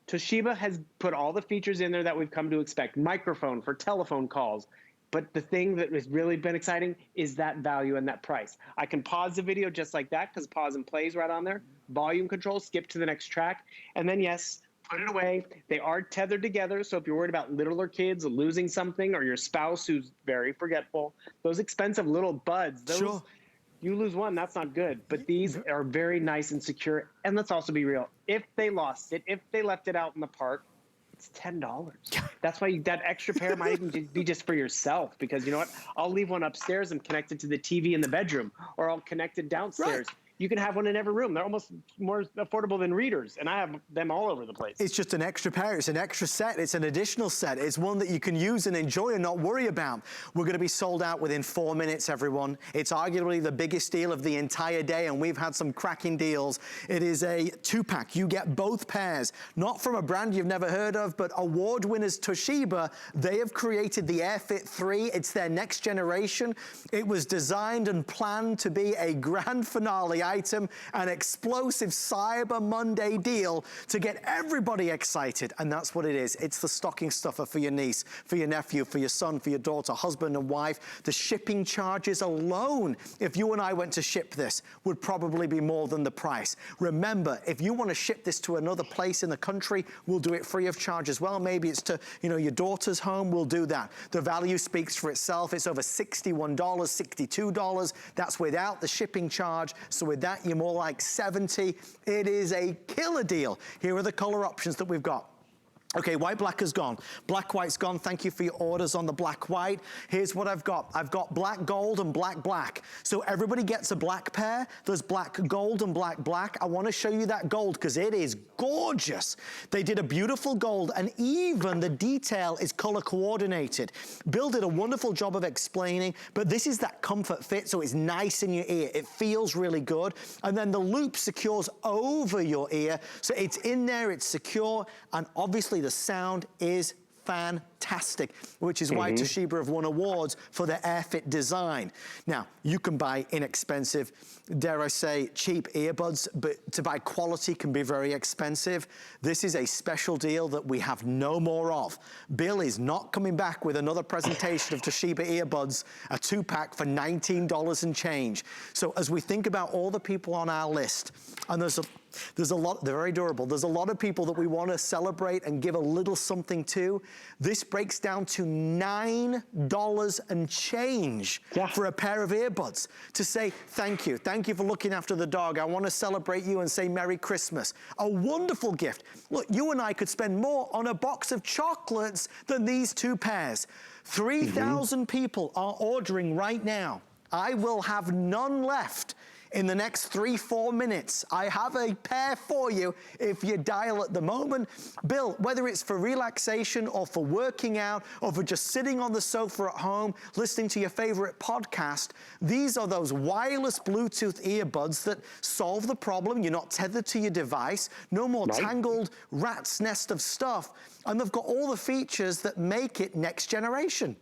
[SPEAKER 6] Toshiba has put all the features in there that we've come to expect. Microphone for telephone calls. But the thing that has really been exciting is that value and that price. I can pause the video just like that because pause and play is right on there. Volume control, skip to the next track. And then, yes, put it away. They are tethered together. So if you're worried about littler kids losing something or your spouse who's very forgetful, those expensive little buds, those,
[SPEAKER 2] sure.
[SPEAKER 6] You lose one, that's not good. But these are very nice and secure. And let's also be real. If they lost it, if they left it out in the park, it's $10. That's why that extra pair might even be just for yourself, because you know what? I'll leave one upstairs and connect it to the TV in the bedroom, or I'll connect it downstairs. Right. You can have one in every room. They're almost more affordable than readers, and I have them all over the place.
[SPEAKER 2] It's just an extra pair. It's an extra set. It's an additional set. It's one that you can use and enjoy and not worry about. We're going to be sold out within 4 minutes, everyone. It's arguably the biggest deal of the entire day, and we've had some cracking deals. It is a 2-pack. You get both pairs, not from a brand you've never heard of, but award winners Toshiba. They have created the Airfit 3. It's their next generation. It was designed and planned to be a grand finale item, an explosive Cyber Monday deal to get everybody excited, and that's what it is. It's the stocking stuffer for your niece, for your nephew, for your son, for your daughter, husband and wife. The shipping charges alone, if you and I went to ship this, would probably be more than the price. Remember, if you want to ship this to another place in the country, we'll do it free of charge as well. Maybe it's to, you know, your daughter's home, we'll do that. The value speaks for itself. It's over $61, $62. That's without the shipping charge. So with that, you're more like 70. It is a killer deal. Here are the color options that we've got. Okay, white black is gone. Black white's gone. Thank you for your orders on the black white. Here's what I've got. I've got black gold and black black. So everybody gets a black pair. There's black gold and black black. I want to show you that gold because it is gorgeous. They did a beautiful gold, and even the detail is color coordinated. Bill did a wonderful job of explaining, but this is that comfort fit, so it's nice in your ear. It feels really good. And then the loop secures over your ear, so it's in there, it's secure, and obviously the sound is fantastic, which is why Toshiba have won awards for their Airfit design. Now, you can buy inexpensive, dare I say, cheap earbuds, but to buy quality can be very expensive. This is a special deal that we have no more of. Bill is not coming back with another presentation of Toshiba earbuds, a 2-pack for $19 and change. So as we think about all the people on our list, and there's a lot, they're very durable. There's a lot of people that we want to celebrate and give a little something to. This breaks down to $9 and change for a pair of earbuds to say thank you. Thank you for looking after the dog. I want to celebrate you and say Merry Christmas. A wonderful gift. Look, you and I could spend more on a box of chocolates than these 2 pairs. 3,000 people are ordering right now. I will have none left in the next 3-4 minutes. I have a pair for you if you dial at the moment. Bill, whether it's for relaxation or for working out or for just sitting on the sofa at home, listening to your favorite podcast, these are those wireless Bluetooth earbuds that solve the problem. You're not tethered to your device. No more tangled rat's nest of stuff. And they've got all the features that make it next generation.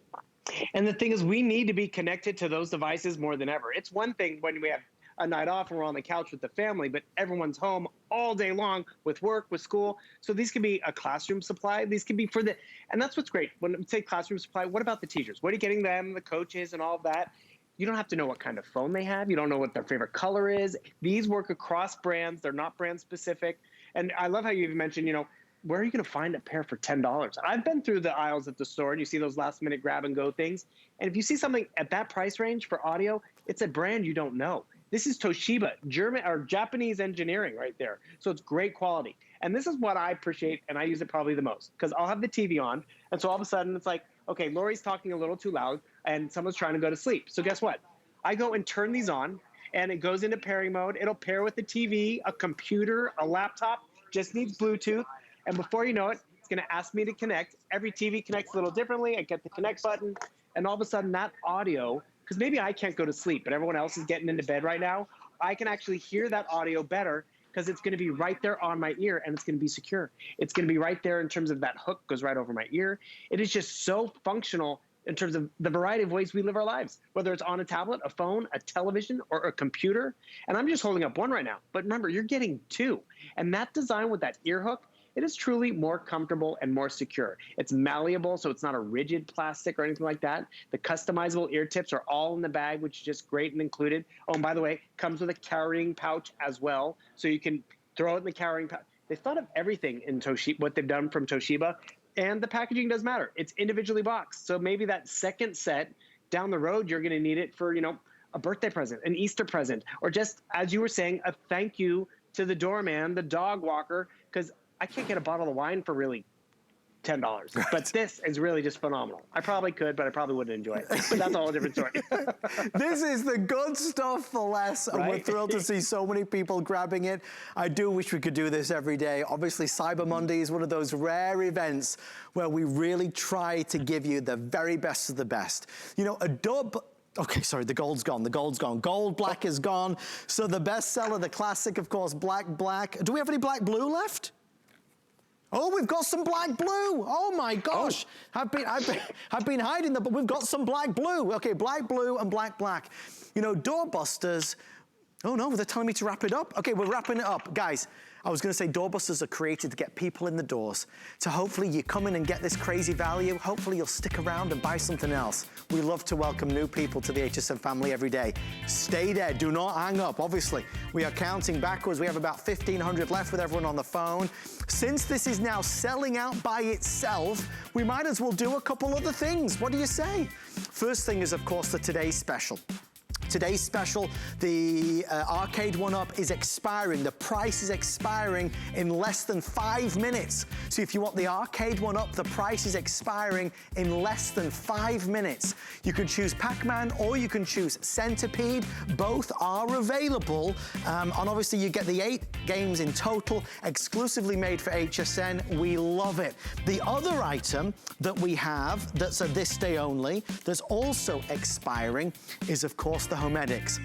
[SPEAKER 6] And the thing is, we need to be connected to those devices more than ever. It's one thing when we have a night off and we're on the couch with the family, but everyone's home all day long with work, with school. So these can be a classroom supply. These can be for the, and that's what's great. When we say classroom supply, what about the teachers? What are you getting them, the coaches and all of that? You don't have to know what kind of phone they have. You don't know what their favorite color is. These work across brands. They're not brand specific. And I love how you even mentioned, you know, where are you going to find a pair for $10? I've been through the aisles at the store and you see those last minute grab and go things. And if you see something at that price range for audio, it's a brand you don't know. This is Toshiba, German or Japanese engineering right there. So it's great quality. And this is what I appreciate, and I use it probably the most, because I'll have the TV on, and so all of a sudden it's like, okay, Lori's talking a little too loud, and someone's trying to go to sleep. So guess what? I go and turn these on, and it goes into pairing mode. It'll pair with the TV, a computer, a laptop, just needs Bluetooth, and before you know it, it's going to ask me to connect. Every TV connects a little differently. I get the connect button, and all of a sudden that audio because maybe I can't go to sleep, but everyone else is getting into bed right now, I can actually hear that audio better because it's going to be right there on my ear and it's going to be secure. It's going to be right there in terms of that hook goes right over my ear. It is just so functional in terms of the variety of ways we live our lives, whether it's on a tablet, a phone, a television, or a computer. And I'm just holding up one right now. But remember, you're getting two. And that design with that ear hook, it is truly more comfortable and more secure. It's malleable, so it's not a rigid plastic or anything like that. The customizable ear tips are all in the bag, which is just great and included. Oh, and by the way, comes with a carrying pouch as well, so you can throw it in the carrying pouch. They thought of everything in Toshiba, what they've done from Toshiba, and the packaging does matter. It's individually boxed, so maybe that second set down the road, you're going to need it for, you know, a birthday present, an Easter present, or just, as you were saying, a thank you to the doorman, the dog walker, because I can't get a bottle of wine for really $10. Right. But this is really just phenomenal. I probably could, but I probably wouldn't enjoy it. But that's a whole different story.
[SPEAKER 2] This is the good stuff for less, and we're thrilled to see so many people grabbing it. I do wish we could do this every day. Obviously, Cyber Monday is one of those rare events where we really try to give you the very best of the best. You know, okay, sorry, the gold's gone, the gold's gone. Gold black is gone. So the bestseller, the classic, of course, black. Do we have any black blue left? Oh, we've got some black blue. Oh my gosh. Oh. I've been hiding but we've got some black blue. Okay, black blue and black. You know, doorbusters. Oh no, they're telling me to wrap it up. Okay, we're wrapping it up. Guys, I was gonna say doorbusters are created to get people in the doors. So hopefully you come in and get this crazy value. Hopefully you'll stick around and buy something else. We love to welcome new people to the HSN family every day. Stay there, do not hang up. Obviously, we are counting backwards. We have about 1,500 left with everyone on the phone. Since this is now selling out by itself, we might as well do a couple other things. What do you say? First thing is, of course, the Today's Special. Today's special, the arcade one-up is expiring. The price is expiring in less than 5 minutes. So if you want the arcade one-up, the price is expiring in less than 5 minutes. You can choose Pac-Man or you can choose Centipede. Both are available. And obviously you get the 8 games in total, exclusively made for HSN. We love it. The other item that we have that's a this day only, that's also expiring, is of course the Homedics.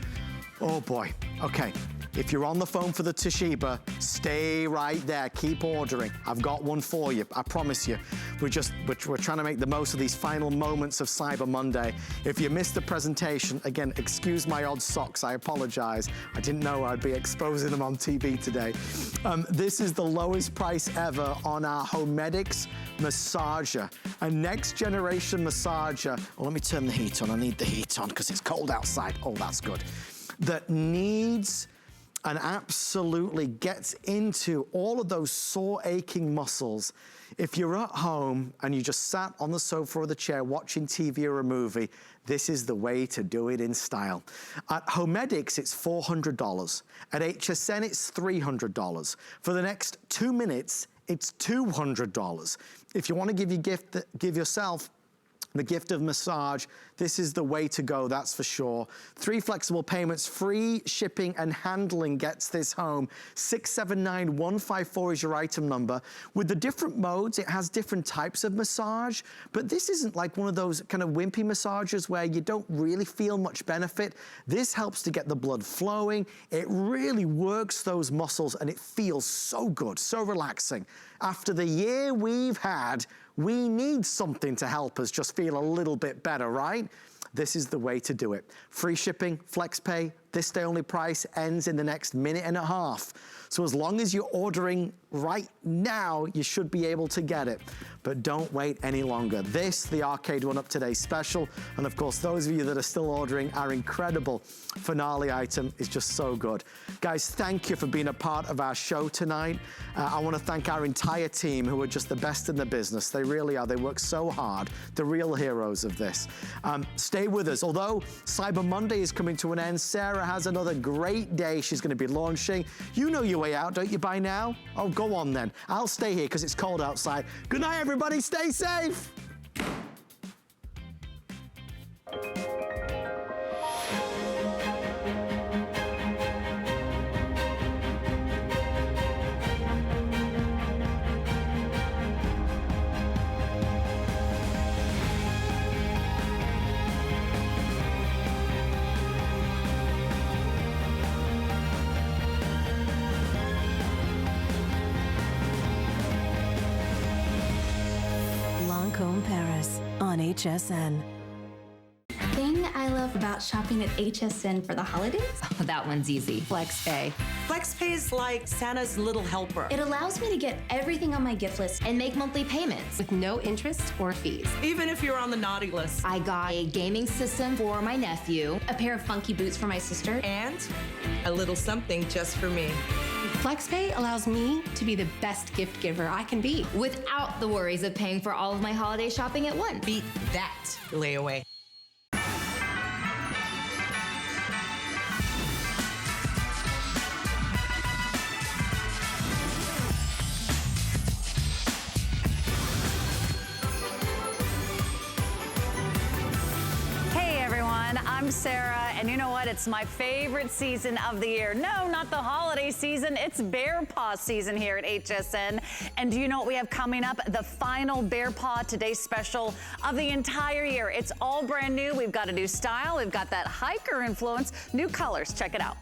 [SPEAKER 2] Oh boy, okay. If you're on the phone for the Toshiba, stay right there, keep ordering. I've got one for you, I promise you. We're trying to make the most of these final moments of Cyber Monday. If you missed the presentation, again, excuse my odd socks, I apologize. I didn't know I'd be exposing them on TV today. This is the lowest price ever on our Homedics Massager, a next generation massager. Well, let me turn the heat on. I need the heat on because it's cold outside. Oh, that's good. That needs and absolutely gets into all of those sore aching muscles. If you're at home and you just sat on the sofa or the chair watching TV or a movie, this is the way to do it in style. At Homedics, it's $400. At HSN, it's $300. For the next 2 minutes, it's $200. If you want to give yourself the gift of massage, this is the way to go, that's for sure. 3 flexible payments, free shipping and handling gets this home. 679154 is your item number. With the different modes, it has different types of massage, but this isn't like one of those kind of wimpy massages where you don't really feel much benefit. This helps to get the blood flowing. It really works those muscles and it feels so good, so relaxing. After the year we've had, we need something to help us just feel a little bit better, right? This is the way to do it. Free shipping, flex pay, this day only price ends in the next minute and a half. So as long as you're ordering right now, you should be able to get it. But don't wait any longer. This, the arcade one-up today special, and of course, those of you that are still ordering, our incredible finale item is just so good. Guys, thank you for being a part of our show tonight. I want to thank our entire team who are just the best in the business. They really are. They work so hard. The real heroes of this. Stay with us. Although Cyber Monday is coming to an end, Sarah has another great day she's going to be launching. You know your way out, don't you, by now? Oh, go on then. I'll stay here because it's cold outside. Good night, everybody. Stay safe.
[SPEAKER 9] Paris on HSN.
[SPEAKER 10] Thing I love about shopping at HSN for the holidays?
[SPEAKER 11] Oh, that one's easy. FlexPay.
[SPEAKER 12] FlexPay is like Santa's little helper.
[SPEAKER 10] It allows me to get everything on my gift list
[SPEAKER 11] And make monthly payments with no interest or fees.
[SPEAKER 12] Even if you're on the naughty list.
[SPEAKER 11] I got a gaming system for my nephew,
[SPEAKER 10] a pair of funky boots for my sister,
[SPEAKER 12] And a little something just for me.
[SPEAKER 13] FlexPay allows me to be the best gift giver I can be
[SPEAKER 11] without the worries of paying for all of my holiday shopping at once.
[SPEAKER 12] Beat that layaway.
[SPEAKER 7] I'm Sarah, and you know what? It's my favorite season of the year. No, not the holiday season. It's Bearpaw season here at HSN. And do you know what we have coming up? The final Bearpaw Today special of the entire year. It's all brand new. We've got a new style. We've got that hiker influence, new colors. Check it out.